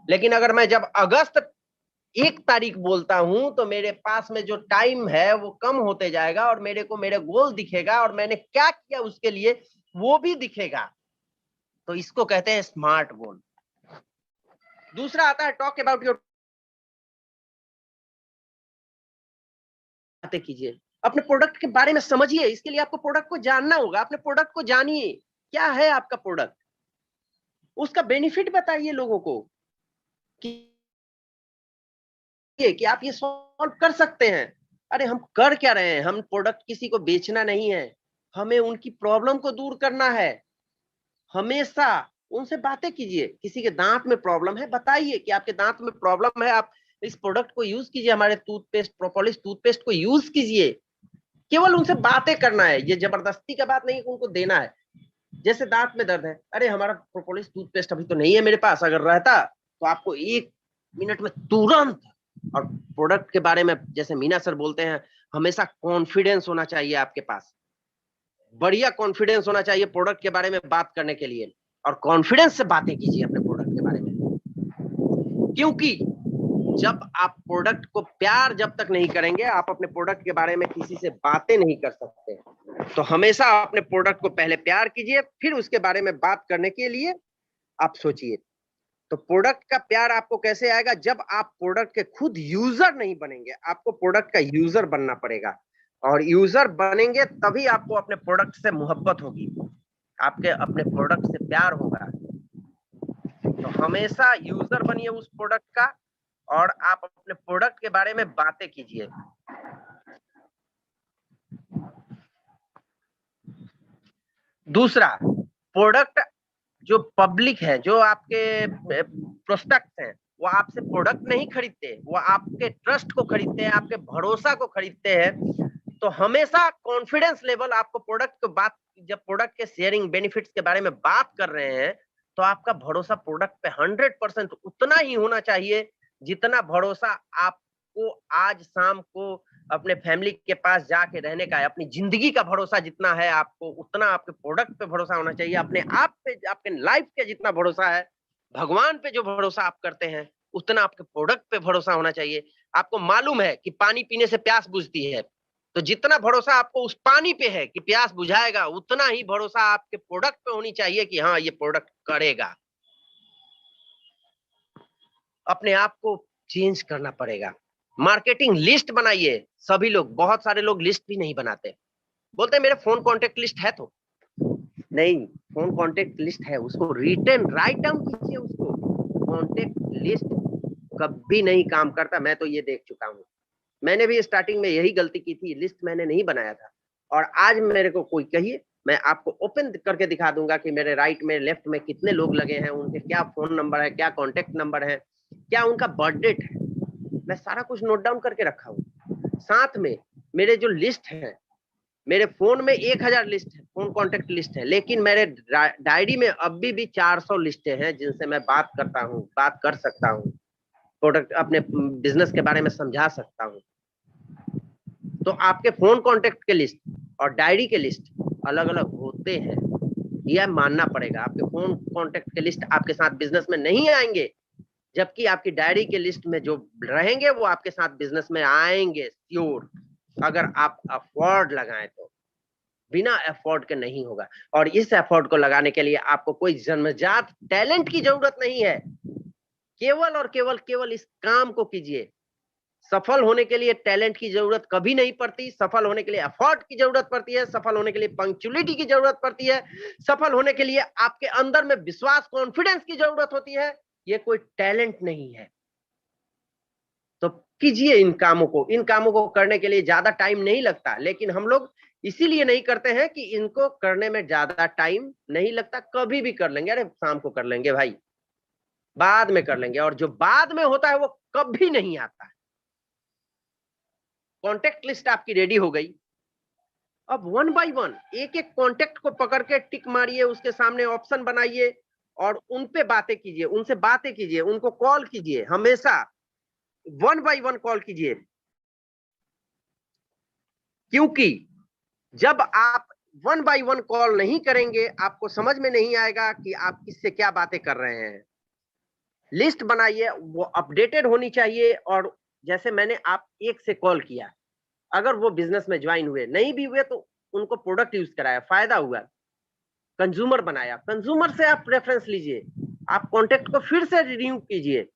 लेकिन अगर मैं जब अगस्त 1 तारीख बोलता हूं, तो मेरे पास में जो टाइम है वो कम होते जाएगा, और मेरे को मेरे गोल दिखेगा, और मैंने क्या किया उसके लिए वो भी दिखेगा। तो इसको कहते हैं स्मार्ट गोल। दूसरा आता है टॉक अबाउट योर, बातें कीजिए, अपने प्रोडक्ट के बारे में समझिए, इसके लिए आपको प्रोडक्ट को जानना होगा, अपने प्रोडक्ट को जानिए, क्या है आपका प्रोडक्ट, उसका बेनिफिट बताइए लोगों को कि आप ये सॉल्व कर सकते हैं। अरे हम कर क्या रहे हैं, हम प्रोडक्ट किसी को बेचना नहीं है, हमें उनकी प्रॉब्लम को दूर करना है, हमेशा उनसे बातें कीजिए। किसी के दांत में प्रॉब्लम है, बताइए कि आपके दांत में प्रॉब्लम है, आप इस प्रोडक्ट को यूज कीजिए, हमारे टूथपेस्ट प्रोपोलिस टूथपेस्ट को यूज कीजिए। केवल उनसे बातें करना है, ये जबरदस्ती का बात नहीं उनको देना है। जैसे दांत में दर्द है, अरे हमारा प्रोपोलिस टूथपेस्ट अभी तो नहीं है मेरे पास, अगर रहता तो आपको 1 मिनट में तुरंत। और प्रोडक्ट के बारे में जैसे मीना सर बोलते हैं, हमेशा कॉन्फिडेंस होना चाहिए आपके पास, बढ़िया कॉन्फिडेंस होना चाहिए प्रोडक्ट के बारे में बात करने के लिए। और कॉन्फिडेंस से बातें कीजिए अपने प्रोडक्ट के बारे में, क्योंकि जब आप प्रोडक्ट को प्यार जब तक नहीं करेंगे, आप अपने प्रोडक्ट के बारे में किसी से बातें नहीं कर सकते। तो हमेशा अपने प्रोडक्ट को पहले प्यार कीजिए, फिर उसके बारे में बात करने के लिए आप सोचिए। तो प्रोडक्ट का प्यार आपको कैसे आएगा? जब आप प्रोडक्ट के खुद यूजर नहीं बनेंगे, आपको प्रोडक्ट का यूजर बनना पड़ेगा। और यूजर बनेंगे तभी आपको अपने प्रोडक्ट से मोहब्बत होगी, आपके अपने प्रोडक्ट से प्यार होगा। तो हमेशा यूजर बनिए उस प्रोडक्ट का, और आप अपने प्रोडक्ट के बारे में बातें कीजिए। दूसरा, प्रोडक्ट जो पब्लिक है, जो आपके प्रोस्पेक्ट हैं, वो आपसे प्रोडक्ट नहीं खरीदते, वो आपके ट्रस्ट को खरीदते हैं, आपके भरोसा को खरीदते हैं। तो हमेशा कॉन्फिडेंस लेवल आपको प्रोडक्ट के बात, जब प्रोडक्ट के शेयरिंग बेनिफिट्स के बारे में बात कर रहे हैं, तो आपका भरोसा प्रोडक्ट पे 100% उतना ही होना चाहिए जितना भरोसा आपको आज शाम को अपने फैमिली के पास जाके रहने का है। अपनी जिंदगी का भरोसा जितना है आपको, उतना आपके प्रोडक्ट पे भरोसा होना चाहिए। अपने आप पे, आपके लाइफ के जितना भरोसा है, भगवान पे जो भरोसा आप करते हैं, उतना आपके प्रोडक्ट पे भरोसा होना चाहिए। आपको मालूम है कि पानी पीने से प्यास बुझती है, तो जितना भरोसा आपको उस पानी पे है कि प्यास बुझाएगा, उतना ही भरोसा आपके प्रोडक्ट पे होनी चाहिए कि हाँ, ये प्रोडक्ट करेगा। अपने आप को चेंज करना पड़ेगा। मार्केटिंग लिस्ट बनाइए। सभी लोग, बहुत सारे लोग लिस्ट भी नहीं बनाते, बोलते हैं मेरे फोन कॉन्टेक्ट लिस्ट है। तो नहीं, फोन कॉन्टेक्ट लिस्ट है, उसको रिटन राइट डाउन कीजिए। उसको कॉन्टेक्ट लिस्ट कभी नहीं काम करता, मैं तो ये देख चुका हूँ। मैंने भी स्टार्टिंग में यही गलती की थी, लिस्ट मैंने नहीं बनाया था। और आज मेरे को कोई कहिए, मैं आपको ओपन करके दिखा दूंगा कि मेरे राइट में, लेफ्ट में कितने लोग लगे हैं, उनके क्या फोन नंबर है, क्या कॉन्टेक्ट नंबर है, क्या उनका बर्थ डेट है, मैं सारा कुछ नोट डाउन करके रखा हूँ। साथ में मेरे जो लिस्ट है, मेरे फोन में 1000 लिस्ट है, फोन कॉन्टेक्ट लिस्ट है, लेकिन मेरे डायरी में अभी भी 400 लिस्टें हैं जिनसे मैं बात करता हूँ, बात कर सकता हूँ, प्रोडक्ट अपने बिजनेस के बारे में समझा सकता हूँ। तो आपके फोन कॉन्टेक्ट के लिस्ट और डायरी के लिस्ट अलग अलग होते हैं, यह मानना पड़ेगा। आपके फोन कॉन्टेक्ट के लिस्ट आपके साथ बिजनेस में नहीं आएंगे, जबकि आपकी डायरी के लिस्ट में जो रहेंगे वो आपके साथ बिजनेस में आएंगे श्योर, अगर आप एफर्ट लगाएं तो। बिना एफर्ट के नहीं होगा। और इस एफर्ट को लगाने के लिए आपको कोई जन्मजात टैलेंट की जरूरत नहीं है, केवल और केवल इस काम को कीजिए। सफल होने के लिए टैलेंट की जरूरत कभी नहीं पड़ती, सफल होने के लिए एफर्ट की जरूरत पड़ती है, सफल होने के लिए पंक्चुअलिटी की जरूरत पड़ती है, सफल होने के लिए आपके अंदर में विश्वास, कॉन्फिडेंस की जरूरत होती है। ये कोई टैलेंट नहीं है। तो कीजिए इन कामों को। इन कामों को करने के लिए ज्यादा टाइम नहीं लगता, लेकिन हम लोग इसीलिए नहीं करते हैं कि इनको करने में ज्यादा टाइम नहीं लगता, कभी भी कर लेंगे, अरे शाम को कर लेंगे भाई, बाद में कर लेंगे। और जो बाद में होता है वो कभी नहीं आता है। कॉन्टेक्ट लिस्ट आपकी रेडी हो गई, अब 1 बाय 1 एक एक कॉन्टेक्ट को पकड़ के टिक मारिए, उसके सामने ऑप्शन बनाइए और उन पे बातें कीजिए, उनसे बातें कीजिए, उनको कॉल कीजिए, हमेशा 1 बाय 1 कॉल कीजिए। क्योंकि जब आप 1 बाय 1 कॉल नहीं करेंगे, आपको समझ में नहीं आएगा कि आप किससे क्या बातें कर रहे हैं। लिस्ट बनाइए, वो अपडेटेड होनी चाहिए। और जैसे मैंने आप एक से कॉल किया, अगर वो बिजनेस में ज्वाइन हुए, नहीं भी हुए तो उनको प्रोडक्ट यूज कराया, फायदा हुआ, कंज्यूमर बनाया, कंज्यूमर से आप रेफरेंस लीजिए, आप कॉन्टेक्ट को फिर से रिन्यू कीजिए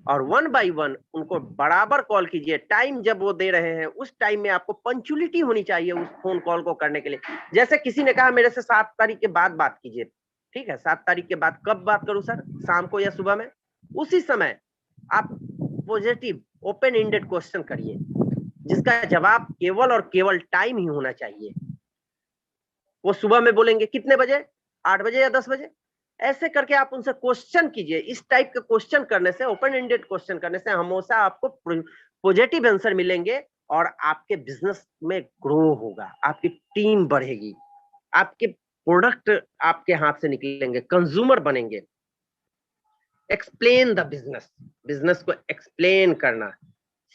और 1 बाय 1 उनको बराबर कॉल कीजिए। टाइम जब वो दे रहे हैं, उस टाइम में आपको पंक्चुअलिटी होनी चाहिए उस फोन कॉल को करने के लिए। जैसे किसी ने कहा मेरे से 7 तारीख के बाद बात कीजिए, ठीक है, 7 तारीख के बाद कब बात करूं सर, शाम को या सुबह में? उसी समय आप पॉजिटिव ओपन एंडेड क्वेश्चन करिए, जिसका जवाब केवल और केवल टाइम ही होना चाहिए। वो सुबह में बोलेंगे कितने बजे, 8 बजे या 10 बजे, ऐसे करके आप उनसे क्वेश्चन कीजिए। इस टाइप के क्वेश्चन करने से, ओपन एंडेड क्वेश्चन करने से हमेशा आपको पॉजिटिव आंसर मिलेंगे और आपके बिजनेस में ग्रो होगा, आपकी टीम बढ़ेगी, आपके प्रोडक्ट आपके हाथ से निकलेंगे, कंज्यूमर बनेंगे। एक्सप्लेन द बिजनेस, बिजनेस को एक्सप्लेन करना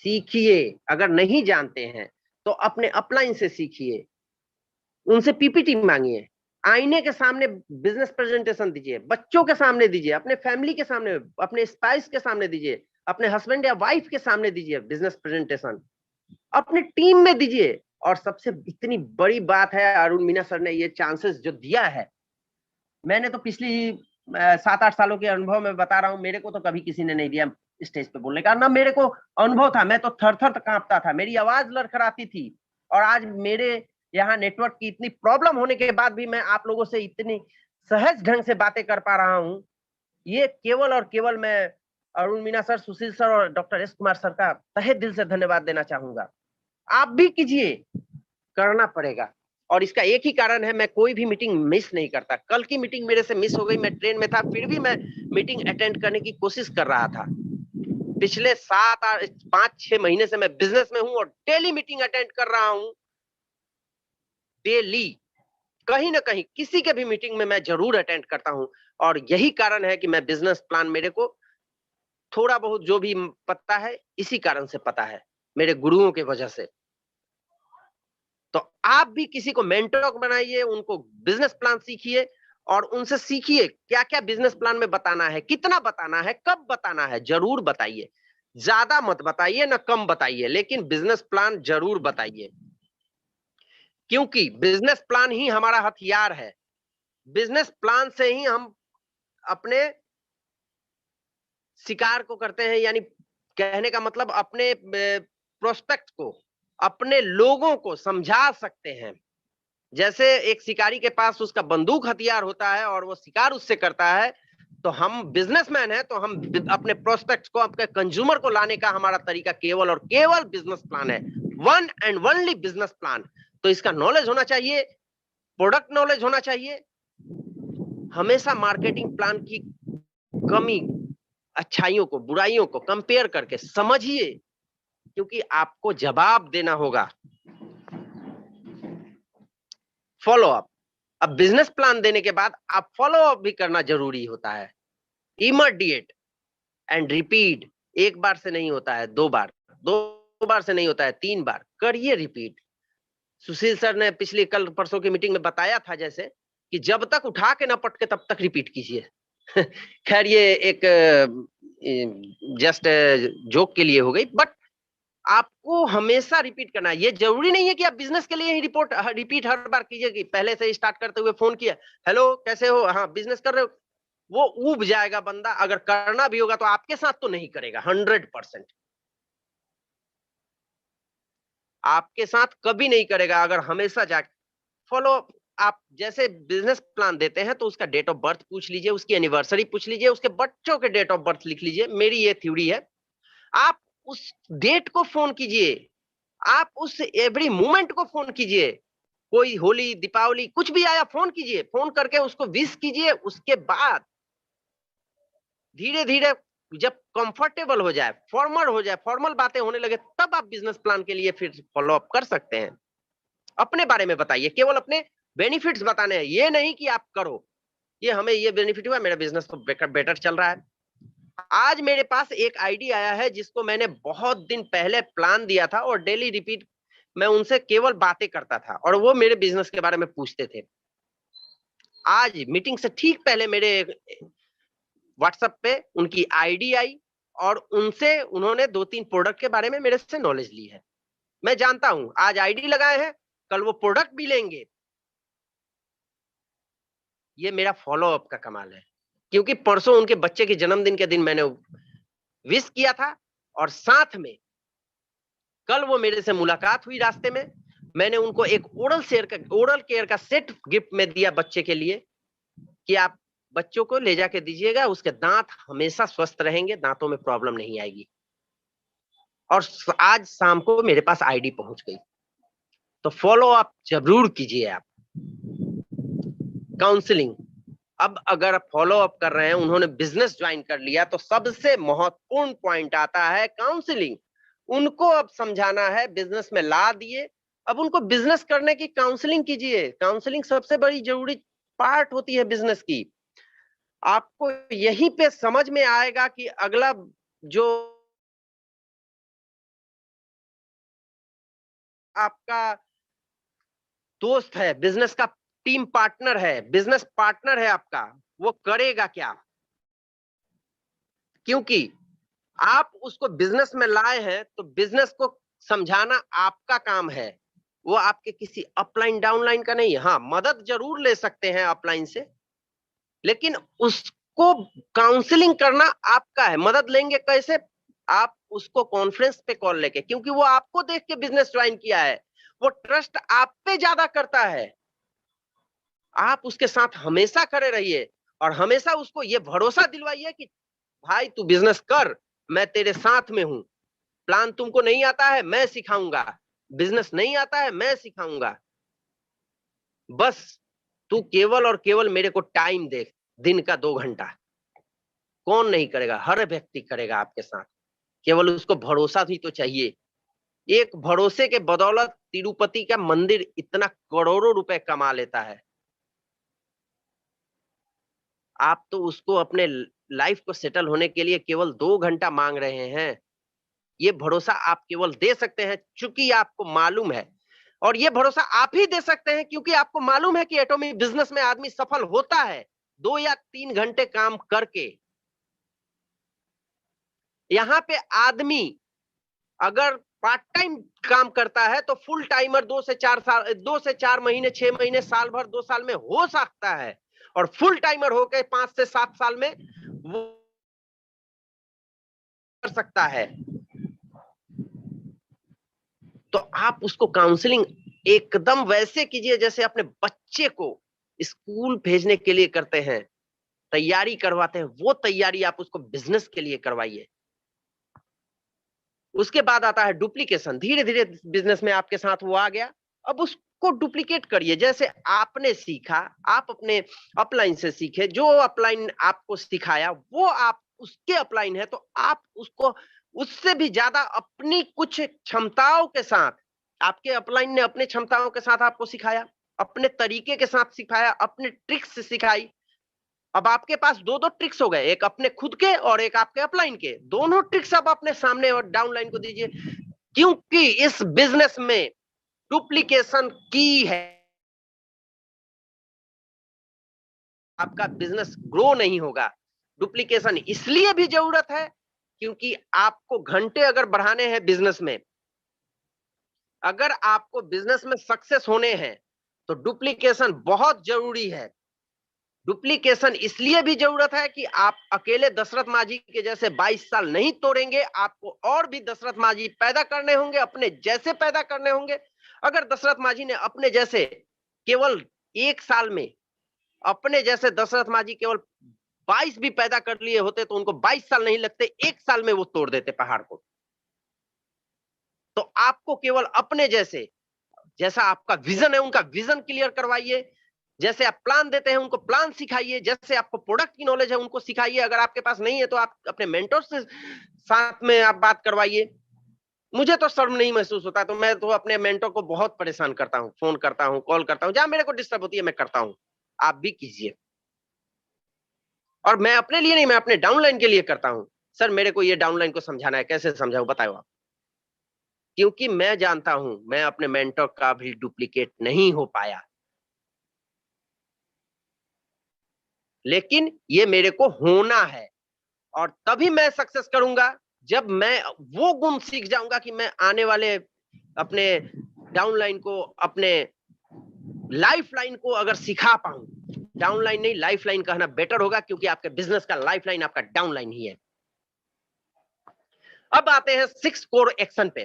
सीखिए। अगर नहीं जानते हैं तो अपने अपलाइन से सीखिए, उनसे पीपीटी मांगिए, आईने के सामने बिजनेस प्रेजेंटेशन दीजिए, बच्चों के सामने दीजिए, अपने फैमिली के सामने, अपने स्पाउस के सामने दीजिए, अपने हस्बैंड या वाइफ के सामने दीजिए बिजनेस प्रेजेंटेशन, अपने टीम में दीजिए। और सबसे इतनी बड़ी बात है, अरुण मीना सर ने ये चांसेस जो दिया है, मैंने तो पिछली 7-8 सालों के अनुभव में बता रहा हूं, मेरे को तो कभी किसी ने नहीं दिया स्टेज पे बोलने का, ना मेरे को अनुभव था, मैं तो थर-थर कांपता था, मेरी आवाज लड़खड़ाती थी। और आज मेरे यहाँ नेटवर्क की इतनी प्रॉब्लम होने के बाद भी मैं आप लोगों से इतनी सहज ढंग से बातें कर पा रहा हूं। ये केवल और केवल मैं अरुण मीना सर, सुशील सर और डॉक्टर एस कुमार सर का तहे दिल से धन्यवाद देना चाहूंगा। आप भी कीजिए, करना पड़ेगा। और इसका एक ही कारण है, मैं कोई भी मीटिंग मिस नहीं करता। कल की मीटिंग मेरे से मिस हो गई, मैं ट्रेन में था, फिर भी मैं मीटिंग अटेंड करने की कोशिश कर रहा था। पिछले 5-6 महीने से मैं बिजनेस में हूं और डेली मीटिंग अटेंड कर रहा हूं। डेली कहीं ना कहीं किसी के भी मीटिंग में मैं जरूर अटेंड करता हूं। और यही कारण है कि मैं बिजनेस प्लान, मेरे को थोड़ा बहुत जो भी पता है, इसी कारण से पता है, मेरे गुरुओं की वजह से। तो आप भी किसी को मेंटर बनाइए, उनको बिजनेस प्लान सीखिए और उनसे सीखिए क्या क्या बिजनेस प्लान में बताना है, कितना बताना है, कब बताना है, जरूर बताइए। ज्यादा मत बताइए ना कम बताइए, लेकिन बिजनेस प्लान जरूर बताइए, क्योंकि बिजनेस प्लान ही हमारा हथियार है। बिजनेस प्लान से ही हम अपने शिकार को करते हैं, यानी कहने का मतलब अपने प्रोस्पेक्ट को, अपने लोगों को समझा सकते हैं। जैसे एक शिकारी के पास उसका बंदूक हथियार होता है और वो शिकार उससे करता है, तो हम बिजनेसमैन हैं, तो हम अपने प्रोस्पेक्ट को, अपने कंज्यूमर को लाने का हमारा तरीका केवल और केवल बिजनेस प्लान है, one and only business plan. तो इसका नॉलेज होना चाहिए, प्रोडक्ट नॉलेज होना चाहिए। हमेशा मार्केटिंग प्लान की कमी, अच्छाइयों को, बुराइयों को कंपेयर करके समझिए, क्योंकि आपको जवाब देना होगा। फॉलो अप, अब बिजनेस प्लान देने के बाद आप फॉलो अप भी करना जरूरी होता है। इमीडिएट एंड रिपीट, एक बार से नहीं होता है, 2 बार, 2 बार से नहीं होता है, 3 बार करिए रिपीट। सुशील सर ने पिछली कल परसों की मीटिंग में बताया था, जैसे कि जब तक उठा के ना पटके तब तक रिपीट कीजिए। खैर ये एक जस्ट जोक के लिए हो गई, बट आपको हमेशा रिपीट करना है। ये जरूरी नहीं है कि आप बिजनेस के लिए ही रिपीट हर बार कीजिए, कि पहले से स्टार्ट करते हुए फोन किया, हेलो कैसे हो, हाँ बिजनेस कर रहे हो, वो ऊब जाएगा बंदा। अगर करना भी होगा तो आपके साथ तो नहीं करेगा, 100% आपके साथ कभी नहीं करेगा। अगर हमेशा जाके फॉलो, आप जैसे बिजनेस प्लान देते हैं तो उसका डेट ऑफ बर्थ पूछ लीजिए, उसकी एनिवर्सरी पूछ लीजिए, उसके बच्चों के डेट ऑफ बर्थ लिख लीजिए। मेरी ये थ्योरी है, आप उस डेट को फोन कीजिए, आप उस एवरी मोमेंट को फोन कीजिए। कोई होली, दीपावली कुछ भी आया, फोन कीजिए, फोन करके उसको विश कीजिए। उसके बाद धीरे धीरे जब कंफर्टेबल हो जाए, फॉर्मल बातें होने लगे, तब आप बिजनेस प्लान के लिए फिर फॉलो अप कर सकते हैं। अपने बारे में बताइए, केवल अपने बेनिफिट्स बताने हैं, ये नहीं कि आप करो ये हमें ये बेनिफिट हुआ, मेरा बिजनेस तो बेटर चल रहा है। आज मेरे पास एक आईडी आया है जिसको मैंने बहुत दिन पहले प्लान दिया था और डेली रिपीट मैं उनसे केवल बातें करता था और वो मेरे बिजनेस के बारे में पूछते थे। आज मीटिंग से ठीक पहले मेरे व्हाट्सएप पे उनकी आईडी आई और उनसे उन्होंने 2-3 प्रोडक्ट के बारे में मेरे से नॉलेज ली है। मैं जानता हूं आज आईडी लगाए हैं, कल वो प्रोडक्ट भी लेंगे। ये मेरा फॉलो अप का कमाल है, क्योंकि परसों उनके बच्चे के जन्मदिन के दिन मैंने विश किया था और साथ में कल वो मेरे से मुलाकात हुई रास्ते में। मैंने उनको एक ओरल केयर का सेट गिफ्ट में दिया बच्चे के लिए, कि आप बच्चों को ले जाके दीजिएगा, उसके दांत हमेशा स्वस्थ रहेंगे, दांतों में प्रॉब्लम नहीं आएगी। और आज शाम को मेरे पास आईडी पहुंच गई। तो फॉलो अप जरूर कीजिए आप। काउंसलिंग, अब अगर फॉलो अप कर रहे हैं, उन्होंने बिजनेस ज्वाइन कर लिया, तो सबसे महत्वपूर्ण पॉइंट आता है काउंसलिंग। उनको अब समझाना है, बिजनेस में ला दिए, अब उनको बिजनेस करने की काउंसलिंग कीजिए। काउंसलिंग सबसे बड़ी जरूरी पार्ट होती है बिजनेस की। आपको यहीं पे समझ में आएगा कि अगला जो आपका दोस्त है, बिजनेस का टीम पार्टनर है, बिजनेस पार्टनर है आपका, वो करेगा क्या। क्योंकि आप उसको बिजनेस में लाए हैं, तो बिजनेस को समझाना आपका काम है, वो आपके किसी अपलाइन डाउनलाइन का नहीं है। हाँ, मदद जरूर ले सकते हैं अपलाइन से, लेकिन उसको काउंसलिंग करना आपका है। मदद लेंगे कैसे? आप उसको कॉन्फ्रेंस पे कॉल लेके, क्योंकि वो आपको देख के बिजनेस ज्वाइन किया है, वो ट्रस्ट आप पे ज्यादा करता है। आप उसके साथ हमेशा खड़े रहिए और हमेशा उसको ये भरोसा दिलवाइए कि भाई तू बिजनेस कर, मैं तेरे साथ में हूं। प्लान तुमको नहीं आता है, मैं सिखाऊंगा। बिजनेस नहीं आता है, मैं सिखाऊंगा। बस तू केवल और केवल मेरे को टाइम दे, दिन का 2 घंटा। कौन नहीं करेगा? हर व्यक्ति करेगा आपके साथ। केवल उसको भरोसा भी तो चाहिए। एक भरोसे के बदौलत तिरुपति का मंदिर इतना करोड़ों रुपए कमा लेता है। आप तो उसको अपने लाइफ को सेटल होने के लिए केवल 2 घंटा मांग रहे हैं। ये भरोसा आप केवल दे सकते हैं क्योंकि आपको मालूम है, और ये भरोसा आप ही दे सकते हैं क्योंकि आपको मालूम है कि एटॉमिक बिजनेस में आदमी सफल होता है 2 या 3 घंटे काम करके। यहाँ पे आदमी अगर पार्ट टाइम काम करता है तो फुल टाइमर 2 से 4 महीने, 6 महीने, साल भर, 2 साल में हो सकता है, और फुल टाइमर होकर 5 से 7 साल में वो कर सकता है। तो आप उसको काउंसलिंग एकदम वैसे कीजिए जैसे अपने बच्चे को स्कूल भेजने के लिए करते हैं, तैयारी करवाते हैं, वो तैयारी आप उसको बिजनेस के लिए करवाइए। उसके बाद आता है डुप्लीकेशन। धीरे धीरे बिजनेस में आपके साथ वो आ गया, अब उसको डुप्लीकेट करिए। जैसे आपने सीखा, आप अपने अपलाइन से सीखे, जो अपलाइन आपको सिखाया वो आप उसके अपलाइन है, तो आप उसको उससे भी ज्यादा अपनी कुछ क्षमताओं के साथ, आपके अपलाइन ने अपने क्षमताओं के साथ आपको सिखाया, अपने तरीके के साथ सिखाया, अपने ट्रिक्स सिखाई। अब आपके पास 2-2 ट्रिक्स हो गए, एक अपने खुद के और एक आपके अपलाइन के। दोनों ट्रिक्स आप अपने सामने और डाउनलाइन को दीजिए, क्योंकि इस बिजनेस में डुप्लीकेशन की है। आपका बिजनेस ग्रो नहीं होगा। डुप्लीकेशन इसलिए भी जरूरत है क्योंकि आपको घंटे अगर बढ़ाने हैं बिजनेस में, अगर आपको बिजनेस में सक्सेस होने हैं, तो डुप्लीकेशन बहुत जरूरी है। डुप्लीकेशन इसलिए भी जरूरत है कि आप अकेले दशरथ माझी के जैसे 22 साल नहीं तोड़ेंगे, आपको और भी दशरथ माझी पैदा करने होंगे, अपने जैसे पैदा करने होंगे। अगर दशरथ माझी ने अपने जैसे केवल 1 साल में, अपने जैसे दशरथ माझी केवल 22 भी पैदा कर लिए होते तो उनको 22 साल नहीं लगते, 1 साल में वो तोड़ देते पहाड़ को। तो आपको केवल अपने जैसे, जैसा आपका विजन है उनका विजन क्लियर करवाइए, जैसे आप प्लान देते हैं उनको प्लान सिखाइए, जैसे आपको प्रोडक्ट की नॉलेज है उनको सिखाइए। अगर आपके पास नहीं है तो आप अपने मेंटर से साथ में आप बात करवाइए। मुझे तो शर्म नहीं महसूस होता, तो मैं तो अपने मेंटर को बहुत परेशान करता हूँ, फोन करता हूँ, कॉल करता हूँ, जहां मेरे को डिस्टर्ब होती है मैं करता हूँ। आप भी कीजिए। और मैं अपने लिए नहीं, मैं अपने डाउनलाइन के लिए करता हूँ। सर मेरे को ये डाउनलाइन को समझाना है, कैसे समझाऊं बताओ आप। क्योंकि मैं जानता हूं मैं अपने मेंटर का भी डुप्लीकेट नहीं हो पाया, लेकिन ये मेरे को होना है। और तभी मैं सक्सेस करूंगा जब मैं वो गुण सीख जाऊंगा कि मैं आने वाले अपने डाउनलाइन को, अपने लाइफ लाइन को अगर सिखा पाऊं। डाउनलाइन नहीं, लाइफ लाइन कहना बेटर होगा, क्योंकि आपके बिजनेस का लाइफ लाइन आपका डाउनलाइन ही है। अब आते हैं 6 कोर एक्शन पे।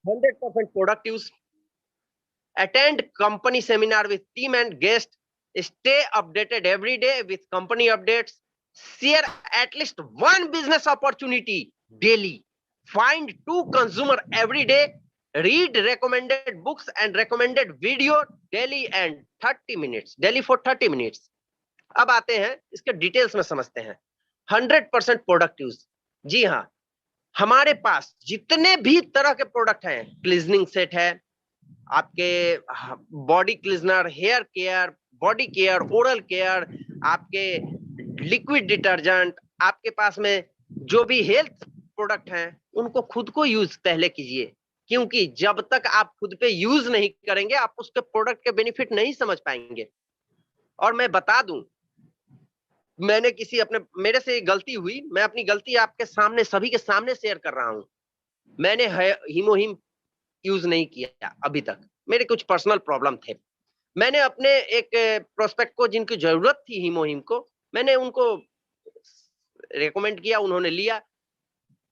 100% productive, attend company seminar with team and guests, stay updated every day with company updates, share at least one business opportunity daily, find 2 consumer every day, read recommended books and recommended video daily and 30 minutes, daily for 30 minutes. अब आते हैं इसके details में समझते हैं। 100% product use. जी हाँ, हमारे पास जितने भी तरह के प्रोडक्ट हैं, क्लीजनिंग सेट है, आपके body cleanser, hair care, body care, oral care, आपके लिक्विड डिटर्जेंट, आपके पास में जो भी हेल्थ प्रोडक्ट हैं उनको खुद को यूज पहले कीजिए, क्योंकि जब तक आप खुद पे यूज नहीं करेंगे आप उसके प्रोडक्ट के बेनिफिट नहीं समझ पाएंगे। और मैं बता दूं, मैंने मेरे से गलती हुई, मैं अपनी गलती आपके सामने, सभी के सामने शेयर कर रहा हूं। मैंने हीमोहिम यूज नहीं किया अभी तक, मेरे कुछ पर्सनल प्रॉब्लम थे। मैंने अपने एक प्रोस्पेक्ट को, जिनकी जरूरत थी हीमोहिम को, मैंने उनको रेकमेंड किया, उन्होंने लिया।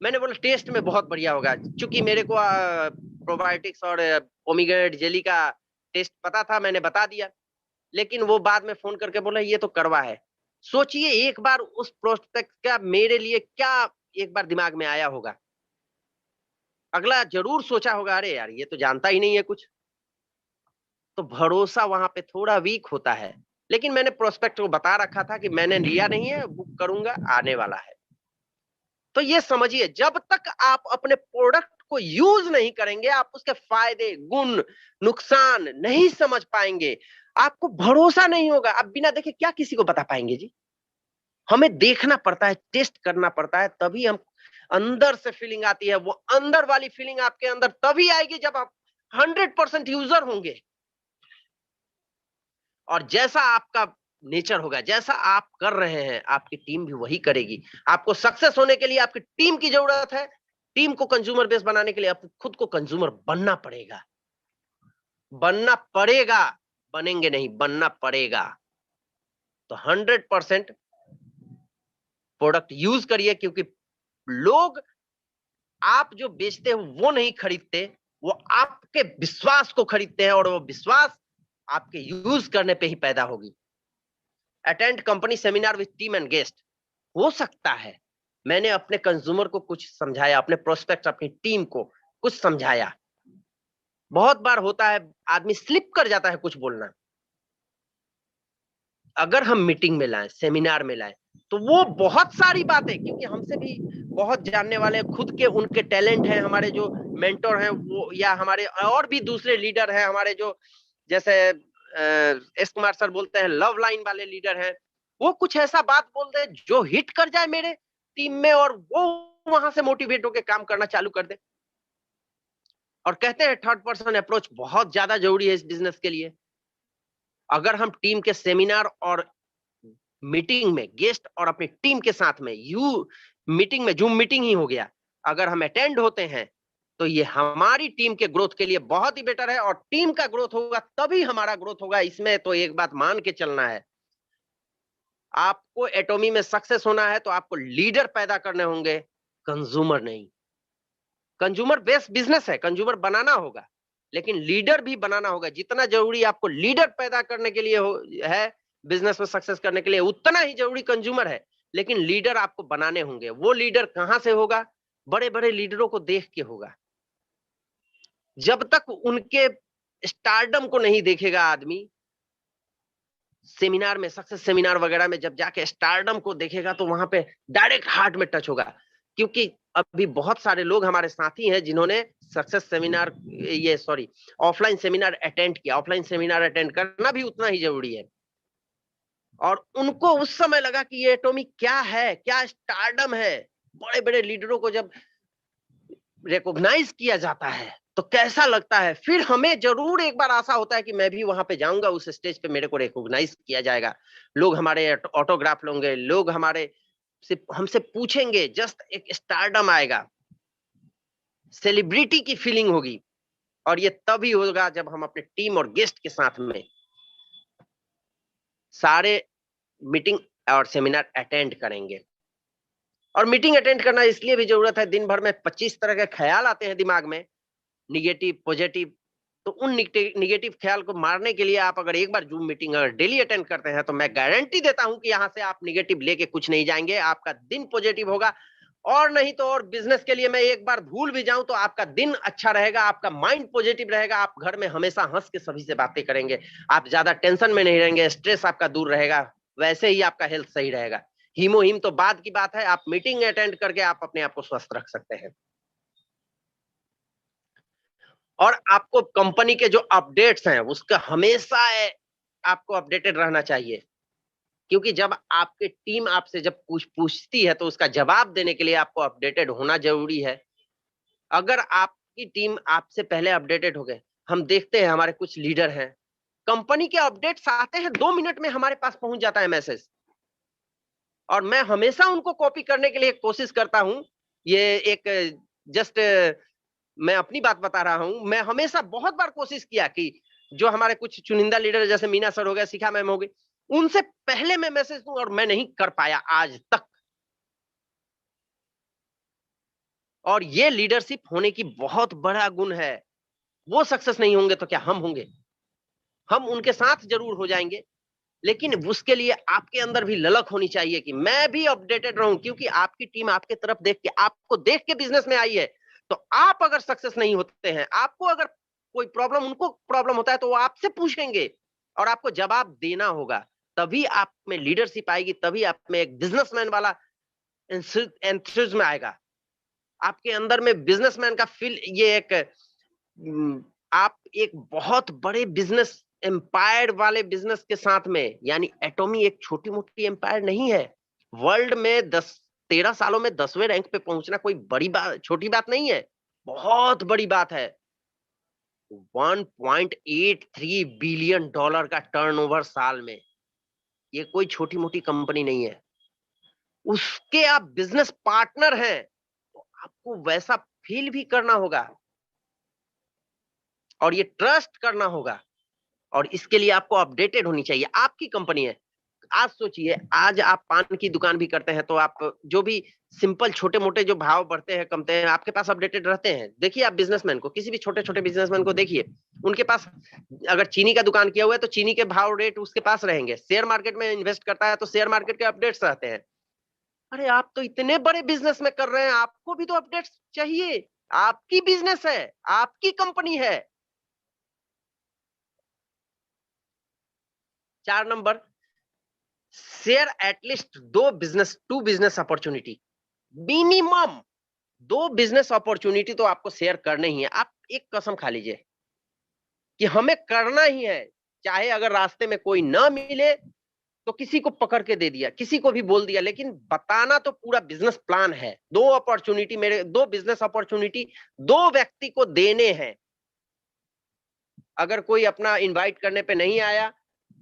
मैंने बोला टेस्ट में बहुत बढ़िया होगा, क्योंकि मेरे को प्रोबायोटिक्स और पोमीग्रेनेट जेली का टेस्ट पता था, मैंने बता दिया। लेकिन वो बाद में फोन करके बोला ये तो कड़वा है। सोचिए एक बार उस प्रोस्पेक्ट का मेरे लिए क्या एक बार दिमाग में आया होगा। अगला जरूर सोचा होगा अरे यार ये तो जानता ही नहीं है कुछ। तो भरोसा वहां पे थोड़ा वीक होता है। लेकिन मैंने प्रोस्पेक्ट को बता रखा था कि मैंने लिया नहीं है, बुक करूंगा, आने वाला है। तो ये समझिए, जब तक आप अपने प्रोडक्ट को यूज नहीं करेंगे, आप उसके फायदे, गुण, नुकसान नहीं समझ पाएंगे, आपको भरोसा नहीं होगा। आप बिना देखे क्या किसी को बता पाएंगे जी? हमें देखना पड़ता है, टेस्ट करना पड़ता है, तभी हम अंदर से फीलिंग आती है। वो अंदर वाली फीलिंग आपके अंदर तभी आएगी जब आप 100% यूजर होंगे। और जैसा आपका नेचर होगा, जैसा आप कर रहे हैं, आपकी टीम भी वही करेगी। आपको सक्सेस होने के लिए आपकी टीम की जरूरत है। टीम को कंज्यूमर बेस बनाने के लिए आपको खुद को कंज्यूमर बनना पड़ेगा। बनना पड़ेगा, बनेंगे नहीं, बनना पड़ेगा। तो 100% प्रोडक्ट यूज करिए, क्योंकि लोग आप जो बेचते हो वो नहीं खरीदते, वो आपके विश्वास को खरीदते हैं, और वो विश्वास आपके यूज करने पे ही पैदा होगी। Attend company seminar with team and guest. हो सकता है मैंने अपने कंज्यूमर को कुछ समझाया, अपने प्रोस्पेक्ट, अपनी टीम को कुछ समझाया। बहुत बार होता है आदमी स्लिप कर जाता है कुछ बोलना। अगर हम मीटिंग में लाएं, सेमिनार में लाएं, तो वो बहुत सारी बातें, क्योंकि हमसे भी बहुत जानने वाले, खुद के उनके टैलेंट हैं, हमारे जो मेंटोर हैं वो, या हमारे और भी दूसरे लीडर हैं हमारे, जो जैसे एस कुमार सर बोलते हैं लव लाइन वाले लीडर हैं, वो कुछ ऐसा बात बोल दे जो हिट कर जाए मेरे टीम में, और वो वहां से मोटिवेट होकर काम करना चालू कर दे। और कहते हैं थर्ड पर्सन अप्रोच बहुत ज्यादा जरूरी है इस बिजनेस के लिए। अगर हम टीम के सेमिनार और मीटिंग में गेस्ट और अपनी टीम के साथ में मीटिंग में जूम मीटिंग ही हो गया, अगर हम अटेंड होते हैं, तो ये हमारी टीम के ग्रोथ के लिए बहुत ही बेटर है। और टीम का ग्रोथ होगा तभी हमारा ग्रोथ होगा। इसमें तो एक बात मान के चलना है, आपको एटॉमी में सक्सेस होना है तो आपको लीडर पैदा करने होंगे, कंज्यूमर नहीं। कंज्यूमर बेस्ड बिजनेस है, कंज्यूमर बनाना होगा, लेकिन लीडर भी बनाना होगा। जितना जरूरी आपको लीडर पैदा करने के लिए है बिजनेस में सक्सेस करने के लिए, उतना ही जरूरी कंज्यूमर है। लेकिन लीडर आपको बनाने होंगे। वो लीडर कहां से होगा? बड़े बड़े लीडरों को देख के होगा। जब तक उनके स्टारडम को नहीं देखेगा आदमी, सेमिनार में, सक्सेस सेमिनार वगैरह में जब जाके स्टारडम को देखेगा, तो वहां पे डायरेक्ट हार्ट में टच होगा। क्योंकि अभी बहुत सारे लोग हमारे साथी हैं जिन्होंने success seminar, offline seminar attend किया। ऑफलाइन सेमिनार अटेंड करना भी उतना ही जरूरी है। और उनको उस समय लगा कि ये एटॉमी क्या है, क्या स्टारडम है। बड़े बड़े लीडरों को जब रिकॉग्नाइज किया जाता है तो कैसा लगता है। फिर हमें जरूर एक बार आशा होता है कि मैं भी वहां पे जाऊंगा, उस स्टेज पे मेरे को रिकॉग्नाइज किया जाएगा, लोग हमारे ऑटोग्राफ लेंगे, लोग हमसे पूछेंगे, जस्ट एक स्टारडम आएगा, सेलिब्रिटी की फीलिंग होगी। और ये तभी होगा जब हम अपने टीम और गेस्ट के साथ में सारे मीटिंग और सेमिनार अटेंड करेंगे। और मीटिंग अटेंड करना इसलिए भी जरूरत है, दिन भर में 25 तरह के ख्याल आते हैं दिमाग में, निगेटिव, पॉजिटिव। तो उन निगेटिव ख्याल को मारने के लिए आप अगर एक बार जूम मीटिंग अगर डेली अटेंड करते हैं, तो मैं गारंटी देता हूं कि यहां से आप निगेटिव लेके कुछ नहीं जाएंगे। आपका दिन पॉजिटिव होगा। और नहीं तो और बिजनेस के लिए मैं एक बार भूल भी जाऊं तो आपका दिन अच्छा रहेगा, आपका माइंड पॉजिटिव रहेगा, आप घर में हमेशा हंस के सभी से बातें करेंगे, आप ज्यादा टेंशन में नहीं रहेंगे, स्ट्रेस आपका दूर रहेगा। वैसे ही आपका हेल्थ सही रहेगा। हीमो हीम तो बाद की बात है, आप मीटिंग अटेंड करके आप अपने आप को स्वस्थ रख सकते हैं। और आपको कंपनी के जो अपडेट्स हैं उसका हमेशा आपको अपडेटेड रहना चाहिए, क्योंकि जब आपकी टीम आपसे जब पूछती है तो उसका जवाब देने के लिए आपको अपडेटेड होना जरूरी है। अगर आपकी टीम आपसे पहले अपडेटेड हो गए, हम देखते हैं हमारे कुछ लीडर हैं, कंपनी के अपडेट्स आते हैं 2 मिनट में हमारे पास पहुंच जाता है मैसेज, और मैं हमेशा उनको कॉपी करने के लिए कोशिश करता हूं। ये एक जस्ट मैं अपनी बात बता रहा हूं, मैं हमेशा बहुत बार कोशिश किया कि जो हमारे कुछ चुनिंदा लीडर जैसे मीना सर हो गया, शिखा मैम हो गई, उनसे पहले मैं मैसेज दूं, और मैं नहीं कर पाया आज तक। और ये लीडरशिप होने की बहुत बड़ा गुण है। वो सक्सेस नहीं होंगे तो क्या हम होंगे? हम उनके साथ जरूर हो जाएंगे, लेकिन उसके लिए आपके अंदर भी ललक होनी चाहिए कि मैं भी अपडेटेड रहूं, क्योंकि आपकी टीम आपके तरफ देख के, आपको देख के बिजनेस में आई है। तो आप अगर सक्सेस नहीं होते हैं, आपको अगर कोई प्रॉब्लम, उनको प्रॉब्लम होता है, तो वो आपसे पूछेंगे और आपको जवाब देना होगा। तभी आप में लीडरशिप आएगी, तभी आप में एक बिजनेसमैन वाला एंथुसिज्म आएगा। आपके अंदर में बिजनेसमैन का फील, ये एक आप एक बहुत बड़े बिजनेस एम्पायर वाले बिजनेस के साथ में, यानी एटॉमी एक छोटी मोटी एम्पायर नहीं है। वर्ल्ड में 13 सालों में 10वें रैंक पे पहुंचना कोई बड़ी बात, छोटी बात नहीं है, बहुत बड़ी बात है। 1.83 बिलियन डॉलर का टर्नओवर साल में, ये कोई छोटी मोटी कंपनी नहीं है। उसके आप बिजनेस पार्टनर हैं, तो आपको वैसा फील भी करना होगा और ये ट्रस्ट करना होगा, और इसके लिए आपको अपडेटेड होनी चाहिए। आपकी कंपनी है, आज सोचिए, आज आप पान की दुकान भी करते हैं, तो आप जो भी सिंपल छोटे मोटे जो भाव बढ़ते हैं कमते हैं, आपके पास अपडेटेड रहते हैं। देखिए आप बिजनेसमैन को, किसी भी छोटे छोटे बिजनेसमैन को देखिए, उनके पास अगर चीनी का दुकान किया हुआ है तो चीनी के भाव रेट उसके पास रहेंगे। शेयर मार्केट में इन्वेस्ट करता है तो शेयर मार्केट के अपडेट्स रहते हैं। अरे आप तो इतने बड़े बिजनेस में कर रहे हैं, आपको भी तो अपडेट्स चाहिए। आपकी बिजनेस है, आपकी कंपनी है। 4 number, share at least to business opportunity, minimum 2 business opportunity तो आपको शेयर करने ही है। आप एक कसम खा लीजिए कि हमें करना ही है, चाहे अगर रास्ते में कोई ना मिले तो किसी को पकड़ के दे दिया, किसी को भी बोल दिया, लेकिन बताना तो पूरा बिजनेस प्लान है। 2 अपॉर्चुनिटी, मेरे 2 बिजनेस अपॉर्चुनिटी 2 व्यक्ति को देने हैं। अगर कोई अपना इनवाइट करने पे नहीं आया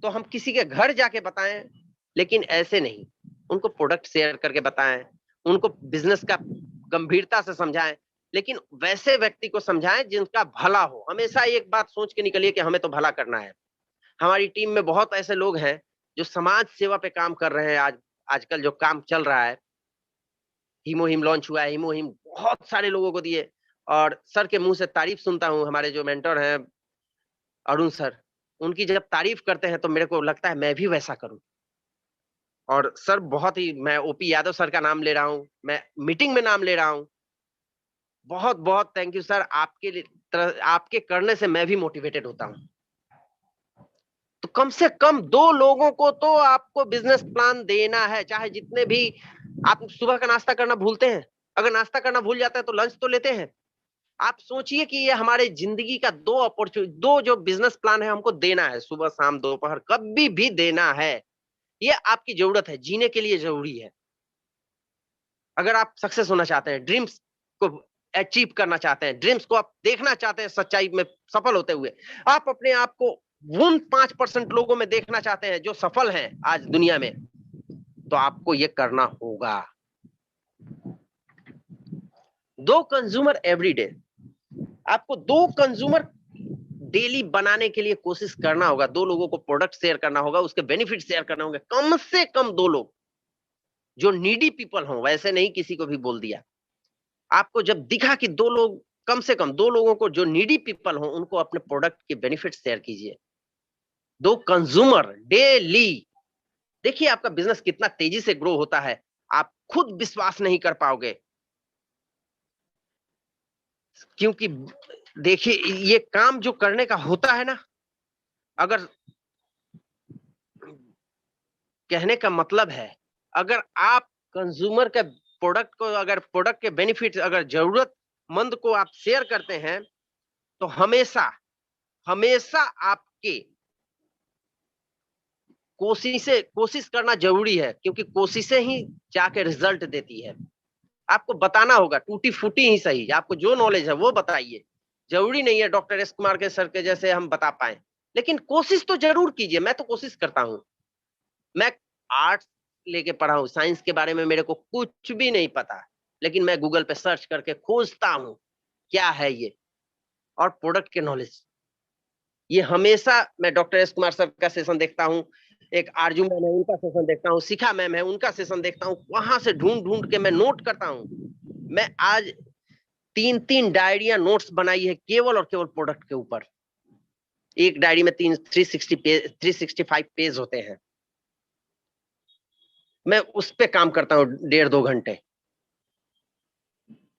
तो हम किसी के घर जाके बताएं, लेकिन ऐसे नहीं, उनको प्रोडक्ट शेयर करके बताएं, उनको बिजनेस का गंभीरता से समझाएं, लेकिन वैसे व्यक्ति को समझाएं जिनका भला हो। हमेशा एक बात सोच के निकलिए कि हमें तो भला करना है। हमारी टीम में बहुत ऐसे लोग हैं जो समाज सेवा पे काम कर रहे हैं। आजकल जो काम चल रहा है, हीमो हिम लॉन्च हुआ है, हीमो हिम बहुत सारे लोगों को दिए, और सर के मुंह से तारीफ सुनता हूँ। हमारे जो मेंटर हैं अरुण सर, उनकी जब तारीफ करते हैं तो मेरे को लगता है मैं भी वैसा करूं। और सर बहुत ही, मैं ओपी यादव सर का नाम ले रहा हूं, मैं मीटिंग में नाम ले रहा हूं। बहुत बहुत थैंक यू सर, आपके करने से मैं भी मोटिवेटेड होता हूं। तो कम से कम 2 लोगों को तो आपको बिजनेस प्लान देना है। चाहे जितने भी, आप सुबह का नाश्ता करना भूलते हैं, अगर नाश्ता करना भूल जाता है तो लंच तो लेते हैं। आप सोचिए कि ये हमारे जिंदगी का 2 जो बिजनेस प्लान है हमको देना है, सुबह शाम दोपहर कभी भी देना है। ये आपकी जरूरत है, जीने के लिए जरूरी है। अगर आप सक्सेस होना चाहते हैं, ड्रीम्स को अचीव करना चाहते हैं, ड्रीम्स को आप देखना चाहते हैं सच्चाई में सफल होते हुए, आप अपने आप को उन 5% लोगों में देखना चाहते हैं जो सफल हैं आज दुनिया में, तो आपको ये करना होगा। 2 कंज्यूमर एवरी डे, आपको 2 कंज्यूमर डेली बनाने के लिए कोशिश करना होगा। 2 लोगों को प्रोडक्ट शेयर करना होगा, उसके बेनिफिट शेयर करना होगा। कम से कम 2 लोग जो नीडी पीपल हों, वैसे नहीं किसी को भी बोल दिया। आपको जब दिखा कि 2 लोग, कम से कम 2 लोगों को जो नीडी पीपल हों, उनको अपने प्रोडक्ट के बेनिफिट शेयर कीजिए। 2 कंज्यूमर डेली, देखिए आपका बिजनेस कितना तेजी से ग्रो होता है, आप खुद विश्वास नहीं कर पाओगे। क्योंकि देखिए ये काम जो करने का होता है ना, अगर कहने का मतलब है, अगर आप कंज्यूमर के प्रोडक्ट को, अगर प्रोडक्ट के बेनिफिट अगर जरूरतमंद को आप शेयर करते हैं, तो हमेशा हमेशा आपके कोशिश करना जरूरी है, क्योंकि कोशिशें ही जाके रिजल्ट देती है। आपको बताना होगा, टूटी फूटी ही सही, आपको जो नॉलेज है वो बताइए। जरूरी नहीं है डॉक्टर एस कुमार के सर के जैसे हम बता पाए, लेकिन कोशिश तो जरूर कीजिए। मैं तो कोशिश करता हूं। मैं आर्ट्स लेके पढ़ा हूं, साइंस के बारे में मेरे को कुछ भी नहीं पता, लेकिन मैं गूगल पे सर्च करके खोजता हूं क्या है ये, और प्रोडक्ट के नॉलेज ये हमेशा मैं डॉक्टर एस कुमार सर का सेशन देखता हूँ, एक आरजू मैम है उनका सेशन देखता हूँ, शिखा मैम है उनका सेशन देखता हूँ, वहां से ढूंढ ढूंढ के मैं नोट करता हूँ। मैं आज 3-3 डायरियां नोट्स बनाई है केवल और केवल प्रोडक्ट के ऊपर। एक डायरी में 365 पेज होते हैं। मैं उस पे काम करता हूँ 1.5-2 घंटे।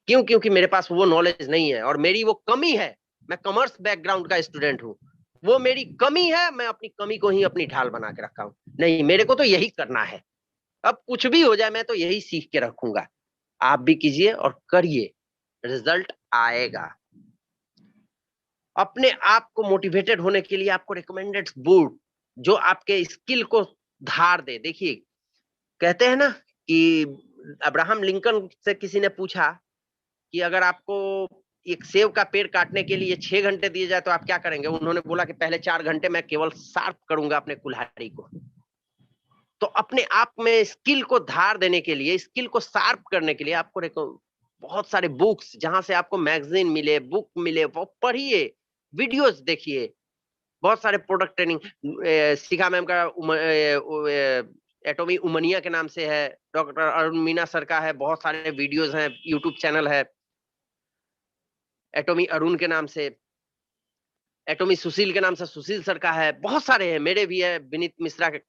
क्यों? क्योंकि मेरे पास वो नॉलेज नहीं है और मेरी वो कमी है। मैं कॉमर्स बैकग्राउंड का स्टूडेंट हूँ, वो मेरी कमी है। मैं अपनी कमी को ही अपनी ढाल बना के रखा हूँ। नहीं, मेरे को तो यही करना है। अब कुछ भी हो जाए मैं तो यही सीख के रखूंगा। आप भी कीजिए और करिए, रिजल्ट आएगा। अपने आप को मोटिवेटेड होने के लिए आपको रिकमेंडेड बुक जो आपके स्किल को धार दे। देखिए, कहते हैं ना कि अब्राहम लिंकन से किसी ने पूछा कि अगर आपको एक सेब का पेड़ काटने के लिए 6 घंटे दिए जाए तो आप क्या करेंगे? उन्होंने बोला कि पहले 4 घंटे मैं केवल शार्प करूंगा अपने कुल्हाड़ी को। तो अपने आप में स्किल को धार देने के लिए, स्किल को शार्प करने के लिए आपको बहुत सारे बुक्स, जहां से आपको मैगजीन मिले, बुक मिले, वो पढ़िए, वीडियोस देखिए। बहुत सारे प्रोडक्ट ट्रेनिंग, शिखा मैम का एटॉमी उमनिया के नाम से है, डॉक्टर अरुण मीना सर का है, बहुत सारे वीडियोस हैं, यूट्यूब चैनल है एटॉमी अरुण के नाम से, एटॉमी सुशील के नाम से सुशील सर का है, बहुत सारे हैं, मेरे भी है विनीत मिश्रा के,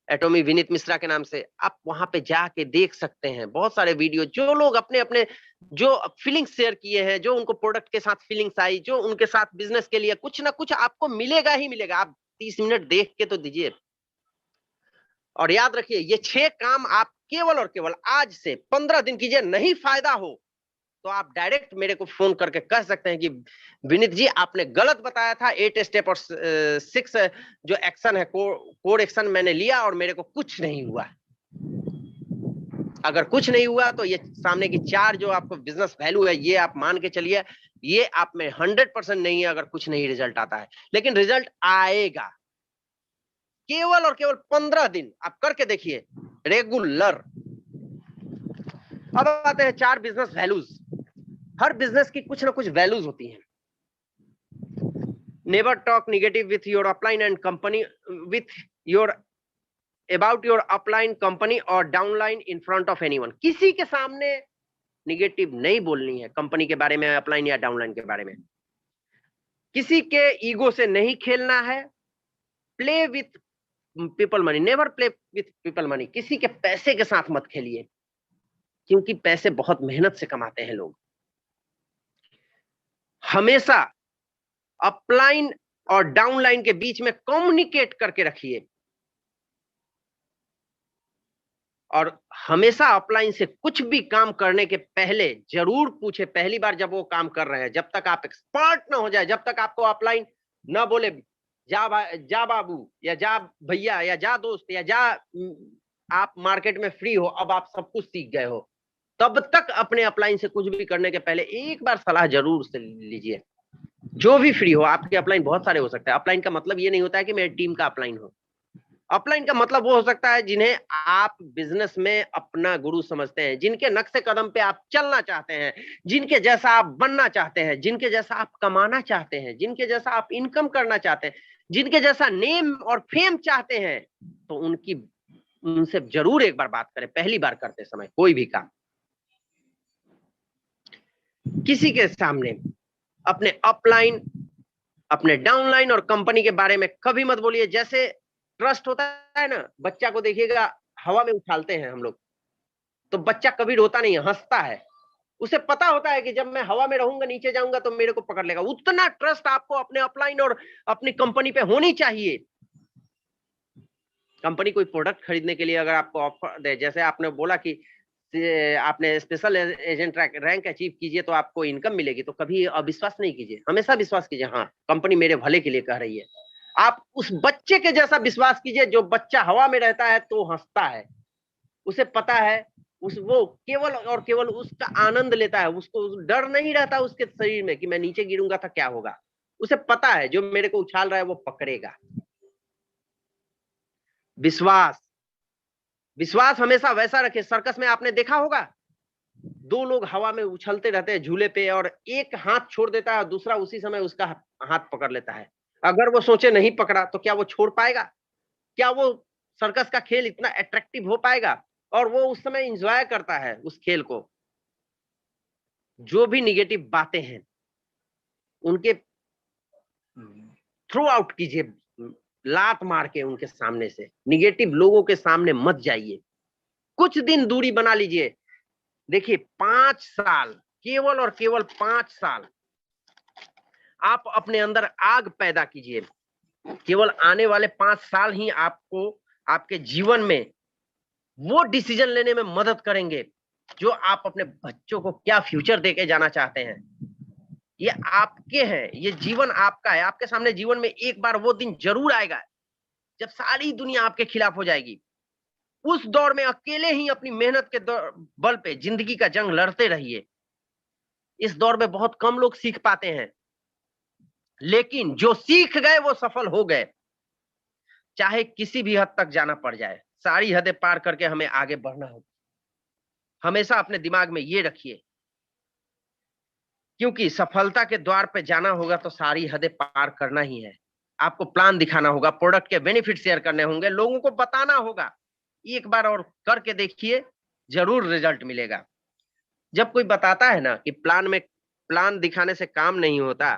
एटॉमी विनीत मिश्रा के नाम से। आप वहां पे जाके देख सकते हैं बहुत सारे वीडियो, जो लोग अपने अपने जो फीलिंग्स शेयर किए हैं, जो उनको प्रोडक्ट के साथ फीलिंग्स आई, जो उनके साथ बिजनेस के लिए कुछ ना कुछ आपको मिलेगा ही मिलेगा। आप 30 मिनट देख के तो दीजिए। और याद रखिए, ये 6 काम आप केवल और केवल आज से 15 दिन कीजिए। नहीं फायदा हो तो आप डायरेक्ट मेरे को फोन करके कह सकते हैं कि विनीत जी आपने गलत बताया था। 8 स्टेप और 6 जो एक्शन है, कोड एक्शन मैंने लिया और मेरे को कुछ नहीं हुआ। अगर कुछ नहीं हुआ तो ये सामने की 4 जो आपको बिजनेस वैल्यू है, ये आप मान के चलिए, ये आप में 100% नहीं है अगर कुछ नहीं रिजल्ट आता है, लेकिन रिजल्ट आएगा। केवल और केवल 15 दिन आप करके देखिए, रेगुलर। अब आते हैं 4 बिजनेस वैल्यूज। हर बिजनेस की कुछ ना कुछ वैल्यूज होती हैं। Never talk negative with your upline and company, with your about your upline company और downline in front of anyone. किसी के सामने निगेटिव नहीं बोलनी है कंपनी के बारे में, अपलाइन या डाउनलाइन के बारे में। किसी के ईगो से नहीं खेलना है। Play with people money, never play with people money. किसी के पैसे के साथ मत खेलिए, क्योंकि पैसे बहुत मेहनत से कमाते हैं लोग। हमेशा अपलाइन और डाउनलाइन के बीच में कम्युनिकेट करके रखिए, और हमेशा अपलाइन से कुछ भी काम करने के पहले जरूर पूछे, पहली बार जब वो काम कर रहे हैं, जब तक आप एक्सपर्ट ना हो जाए, जब तक आपको अपलाइन ना बोले जा बाबू या जा भैया या जा दोस्त या जा आप मार्केट में फ्री हो, अब आप सब कुछ सीख गए हो, तब तक अपने अपलाइन से कुछ भी करने के पहले एक बार सलाह जरूर से लीजिए। जो भी फ्री हो, आपके अपलाइन बहुत सारे हो सकते हैं। अपलाइन का मतलब ये नहीं होता है कि मेरी टीम का अपलाइन हो। अपलाइन का मतलब वो हो सकता है जिन्हें आप बिजनेस में अपना गुरु समझते हैं, जिनके नक्शे कदम पे आप चलना चाहते हैं, जिनके जैसा आप बनना चाहते हैं, जिनके जैसा आप कमाना चाहते हैं, जिनके जैसा आप इनकम करना चाहते हैं, जिनके जैसा नेम और फेम चाहते हैं। तो उनसे जरूर एक बार बात करें, पहली बार करते समय कोई भी काम। किसी के सामने अपने अपलाइन, अपने डाउनलाइन और कंपनी के बारे में कभी मत बोलिए। जैसे ट्रस्ट होता है ना, बच्चा को देखिएगा, हवा में उछालते हैं हम लोग, तो बच्चा कभी रोता नहीं है, हंसता है। उसे पता होता है कि जब मैं हवा में रहूंगा, नीचे जाऊंगा तो मेरे को पकड़ लेगा। उतना ट्रस्ट आपको अपने अपलाइन और अपनी कंपनी पे होनी चाहिए। कंपनी कोई प्रोडक्ट खरीदने के लिए अगर आपको ऑफर दे, जैसे आपने बोला कि आपने स्पेशल एजेंट रैंक अचीव कीजिए तो आपको इनकम मिलेगी, तो कभी अविश्वास नहीं कीजिए, हमेशा विश्वास कीजिए, हाँ कंपनी मेरे भले के लिए कह रही है। आप उस बच्चे के जैसा विश्वास कीजिए, जो बच्चा हवा में रहता है तो हंसता है, उसे पता है, वो केवल और केवल उसका आनंद लेता है, उसको डर नहीं रहता उसके शरीर में कि मैं नीचे गिरूंगा तो क्या होगा, उसे पता है जो मेरे को उछाल रहा है वो पकड़ेगा। विश्वास, विश्वास हमेशा वैसा रखे। सर्कस में आपने देखा होगा, दो लोग हवा में उछलते रहते हैं झूले पे, और एक हाथ छोड़ देता है, दूसरा उसी समय उसका हाथ पकड़ लेता है। अगर वो सोचे नहीं पकड़ा तो क्या वो छोड़ पाएगा? क्या वो सर्कस का खेल इतना अट्रैक्टिव हो पाएगा? और वो उस समय एंजॉय करता है उस खेल को। जो भी निगेटिव बातें हैं उनके थ्रो आउट कीजिए, लात मार के उनके सामने से। निगेटिव लोगों के सामने मत जाइए, कुछ दिन दूरी बना लीजिए। देखिए 5 साल, केवल और केवल 5 साल आप अपने अंदर आग पैदा कीजिए। केवल आने वाले 5 साल ही आपको आपके जीवन में वो डिसीजन लेने में मदद करेंगे जो आप अपने बच्चों को क्या फ्यूचर देके जाना चाहते हैं। ये आपके हैं, ये जीवन आपका है। आपके सामने जीवन में एक बार वो दिन जरूर आएगा जब सारी दुनिया आपके खिलाफ हो जाएगी। उस दौर में अकेले ही अपनी मेहनत के बल पे जिंदगी का जंग लड़ते रहिए। इस दौर में बहुत कम लोग सीख पाते हैं, लेकिन जो सीख गए वो सफल हो गए। चाहे किसी भी हद तक जाना पड़ जाए, सारी हदें पार करके हमें आगे बढ़ना होगा। हमेशा अपने दिमाग में ये रखिए, क्योंकि सफलता के द्वार पे जाना होगा तो सारी हदें पार करना ही है। आपको प्लान दिखाना होगा, प्रोडक्ट के बेनिफिट शेयर करने होंगे, लोगों को बताना होगा। एक बार और करके देखिए, जरूर रिजल्ट मिलेगा। जब कोई बताता है ना कि प्लान दिखाने से काम नहीं होता,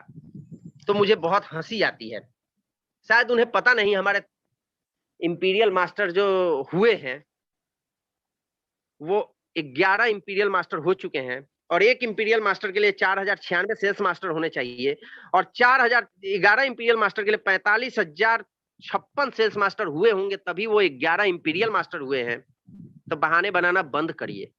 तो मुझे बहुत हंसी आती है। शायद उन्हें पता नहीं, हमारे इंपीरियल मास्टर जो हुए हैं वो 11 इंपीरियल मास्टर हो चुके हैं, और एक इंपीरियल मास्टर के लिए 4096 सेल्स मास्टर होने चाहिए, और 11 इंपीरियल मास्टर के लिए 45,056 सेल्स मास्टर हुए होंगे, तभी वो 11 इंपीरियल मास्टर हुए हैं। तो बहाने बनाना बंद करिए।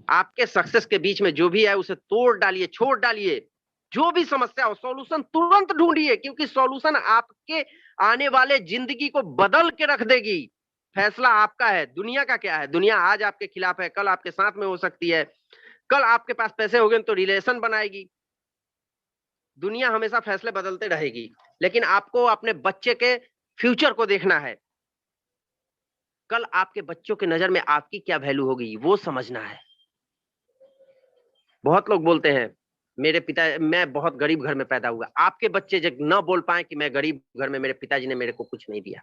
आपके सक्सेस के बीच में जो भी है उसे तोड़ डालिए, छोड़ डालिए। जो भी समस्या हो, सॉल्यूशन तुरंत ढूंढिए, क्योंकि सॉल्यूशन आपके आने वाले जिंदगी को बदल के रख देगी। फैसला आपका है। दुनिया का क्या है? दुनिया आज आपके खिलाफ है, कल आपके साथ में हो सकती है। कल आपके पास पैसे हो गए तो रिलेशन बनाएगी। दुनिया हमेशा फैसले बदलते रहेगी, लेकिन आपको अपने बच्चे के फ्यूचर को देखना है। कल आपके बच्चों के नजर में आपकी क्या वैल्यू होगी वो समझना है। बहुत लोग बोलते हैं मैं बहुत गरीब घर में पैदा हुआ। आपके बच्चे जब न बोल पाए कि मैं गरीब घर में, मेरे पिताजी ने मेरे को कुछ नहीं दिया।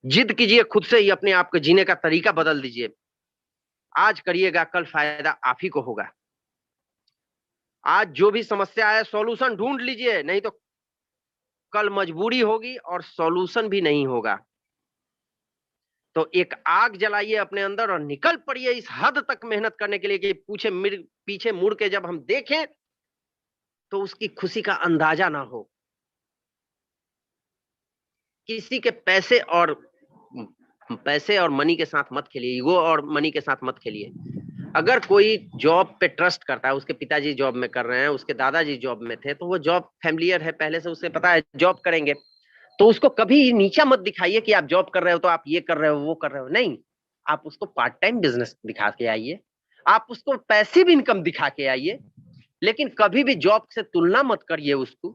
जिद कीजिए खुद से ही, अपने आप को जीने का तरीका बदल दीजिए। आज करिएगा, कल फायदा आप ही को होगा। आज जो भी समस्या है सॉल्यूशन ढूंढ लीजिए, नहीं तो कल मजबूरी होगी और सॉल्यूशन भी नहीं होगा। तो एक आग जलाइए अपने अंदर और निकल पड़िए इस हद तक मेहनत करने के लिए कि पीछे मुड़ के जब हम देखें तो उसकी खुशी का अंदाजा ना हो। किसी के पैसे और मनी के साथ मत खेलिए, ईगो और मनी के साथ मत खेलिए। अगर कोई जॉब पे ट्रस्ट करता है, उसके पिताजी जॉब में कर रहे हैं, उसके दादाजी जॉब में थे, तो वो जॉब फैमिलियर है, पहले से उसे पता है जॉब करेंगे, तो उसको कभी नीचा मत दिखाइए कि आप जॉब कर रहे हो तो आप ये कर रहे हो वो कर रहे हो। नहीं, आप उसको पार्ट टाइम बिजनेस दिखा के आइए, आप उसको पैसिव इनकम दिखा के आइए, लेकिन कभी भी जॉब से तुलना मत करिए उसको,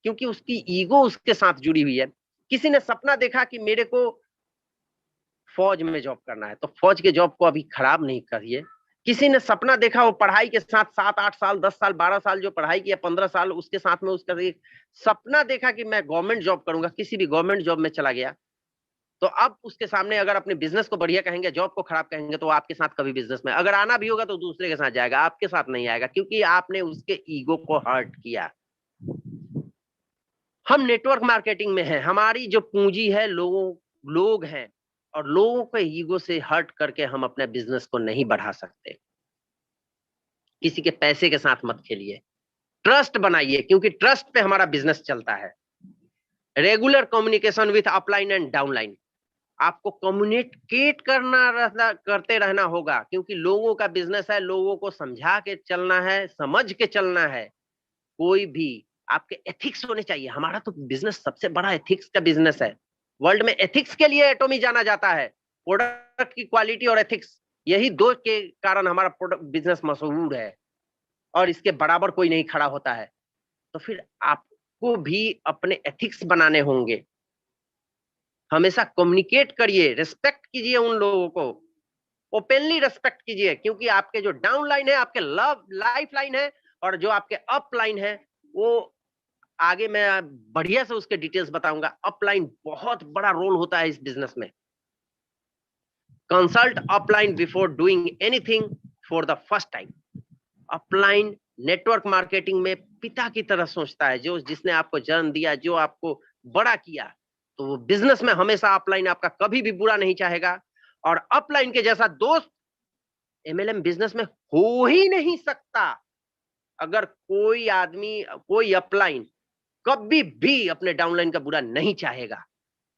क्योंकि उसकी ईगो उसके साथ जुड़ी हुई है। किसी ने सपना देखा कि मेरे को फौज में जॉब करना है, तो फौज के जॉब को अभी खराब नहीं करिए। किसी ने सपना देखा वो पढ़ाई के साथ 7-8 साल, 10 साल, 12 साल जो पढ़ाई किया, 15 साल उसके साथ में उसका एक सपना देखा कि मैं गवर्नमेंट जॉब करूंगा, किसी भी गवर्नमेंट जॉब में चला गया, तो अब उसके सामने अगर अपने बिजनेस को बढ़िया कहेंगे, जॉब को खराब कहेंगे, तो आपके साथ कभी बिजनेस में अगर आना भी होगा तो दूसरे के साथ जाएगा, आपके साथ नहीं आएगा, क्योंकि आपने उसके ईगो को हर्ट किया। हम नेटवर्क मार्केटिंग में हैं, हमारी जो पूंजी है लोग हैं, और लोगों के ईगो से हर्ट करके हम अपने बिजनेस को नहीं बढ़ा सकते। किसी के पैसे के साथ मत खेलिए, ट्रस्ट बनाइए, क्योंकि ट्रस्ट पे हमारा बिजनेस चलता है। Regular communication with upline and downline. आपको कम्युनिकेट करते रहना होगा, क्योंकि लोगों का बिजनेस है, लोगों को समझा के चलना है, समझ के चलना है। कोई भी आपके एथिक्स होने चाहिए। हमारा तो बिजनेस सबसे बड़ा एथिक्स का बिजनेस है। वर्ल्ड में एथिक्स के लिए एटोमी जाना जाता है, प्रोडक्ट की क्वालिटी और एथिक्स, यही दो के कारण हमारा प्रोडक्ट बिजनेस मशहूर है और इसके बराबर कोई नहीं खड़ा होता है। तो फिर आपको भी अपने एथिक्स बनाने होंगे। हमेशा कम्युनिकेट करिए, रिस्पेक्ट कीजिए उन लोगों को, ओपनली रिस्पेक्ट कीजिए, क्योंकि आपके जो डाउन लाइन है आपके लव लाइफ लाइन है, और जो आपके अप लाइन है वो आगे मैं बढ़िया से उसके डिटेल्स बताऊंगा। अपलाइन बहुत बड़ा रोल होता है इस बिजनेस में। Consult upline before doing anything for the first time. Upline network marketing में पिता की तरह सोचता है, जो जिसने आपको जन्म दिया, जो आपको बड़ा किया। तो वो बिजनेस में हमेशा अपलाइन आपका कभी भी बुरा नहीं चाहेगा, और अपलाइन के जैसा दोस्त एमएलएम बिजनेस में हो ही नहीं सकता। अगर कोई आदमी, कोई अपलाइन कभी भी अपने डाउनलाइन का बुरा नहीं चाहेगा,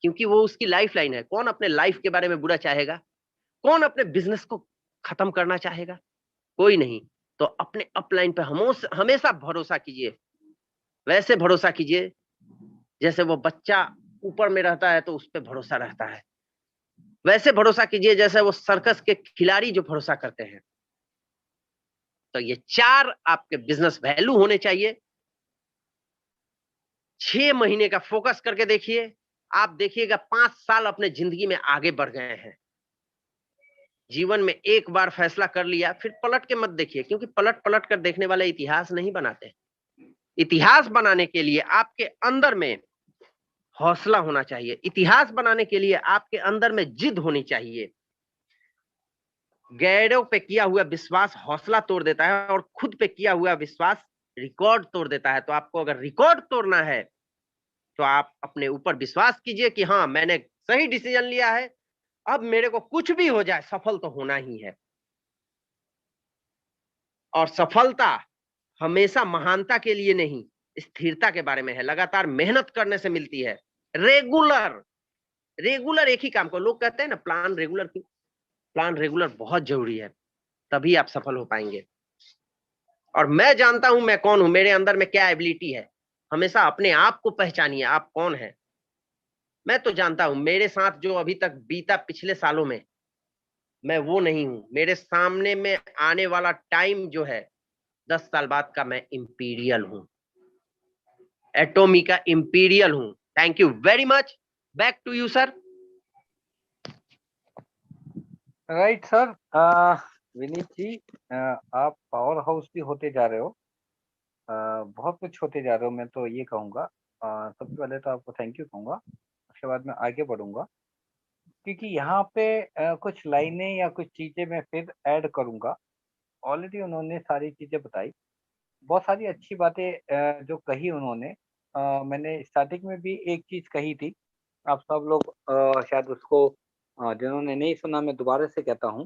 क्योंकि वो उसकी लाइफ लाइन है। कौन अपने लाइफ के बारे में बुरा चाहेगा? कौन अपने बिजनेस को खत्म करना चाहेगा? कोई नहीं। तो अपने अपलाइन पे हमेशा भरोसा कीजिए। वैसे भरोसा कीजिए जैसे वो बच्चा ऊपर में रहता है तो उस पर भरोसा रहता है। वैसे भरोसा कीजिए जैसे वो सर्कस के खिलाड़ी जो भरोसा करते हैं। तो ये 4 आपके बिजनेस वैल्यू होने चाहिए। 6 महीने का फोकस करके देखिए, आप देखिएगा 5 साल अपने जिंदगी में आगे बढ़ गए हैं। जीवन में एक बार फैसला कर लिया, फिर पलट के मत देखिए, क्योंकि पलट पलट कर देखने वाले इतिहास नहीं बनाते। इतिहास बनाने के लिए आपके अंदर में हौसला होना चाहिए। इतिहास बनाने के लिए आपके अंदर में जिद होनी चाहिए। गैरों पे किया हुआ विश्वास हौसला तोड़ देता है, और खुद पे किया हुआ विश्वास रिकॉर्ड तोड़ देता है। तो आपको अगर रिकॉर्ड तोड़ना है तो आप अपने ऊपर विश्वास कीजिए कि हाँ, मैंने सही डिसीजन लिया है, अब मेरे को कुछ भी हो जाए सफल तो होना ही है। और सफलता हमेशा महानता के लिए नहीं, स्थिरता के बारे में है। लगातार मेहनत करने से मिलती है। रेगुलर रेगुलर एक ही काम को, लोग कहते हैं ना प्लान रेगुलर क्यों? प्लान रेगुलर बहुत जरूरी है, तभी आप सफल हो पाएंगे। और मैं जानता हूं मैं कौन हूं, मेरे अंदर में क्या एबिलिटी है। हमेशा अपने आप को पहचानिए, आप कौन है। मैं तो जानता हूं मेरे साथ जो अभी तक बीता पिछले सालों में, मैं वो नहीं हूं। मेरे सामने में आने वाला टाइम जो है 10 साल बाद का, मैं इंपीरियल हूं, एटोमी का इंपीरियल हूं। Thank you very much. Back to you sir. Right sir. Vineet ji, आप पावर हाउस भी होते जा रहे हो, बहुत कुछ होते जा रहे हो। मैं तो ये कहूँगा, सबसे पहले तो आपको थैंक यू कहूँगा, उसके बाद मैं आगे बढ़ूँगा, क्योंकि यहाँ पे कुछ लाइनें या कुछ चीज़ें मैं फिर ऐड करूँगा। ऑलरेडी उन्होंने सारी चीज़ें बताई, बहुत सारी अच्छी बातें जो कही उन्होंने। मैंने स्टार्टिंग में भी एक चीज़ कही थी, आप सब लोग शायद उसको जिन्होंने नहीं सुना, मैं दोबारा से कहता हूँ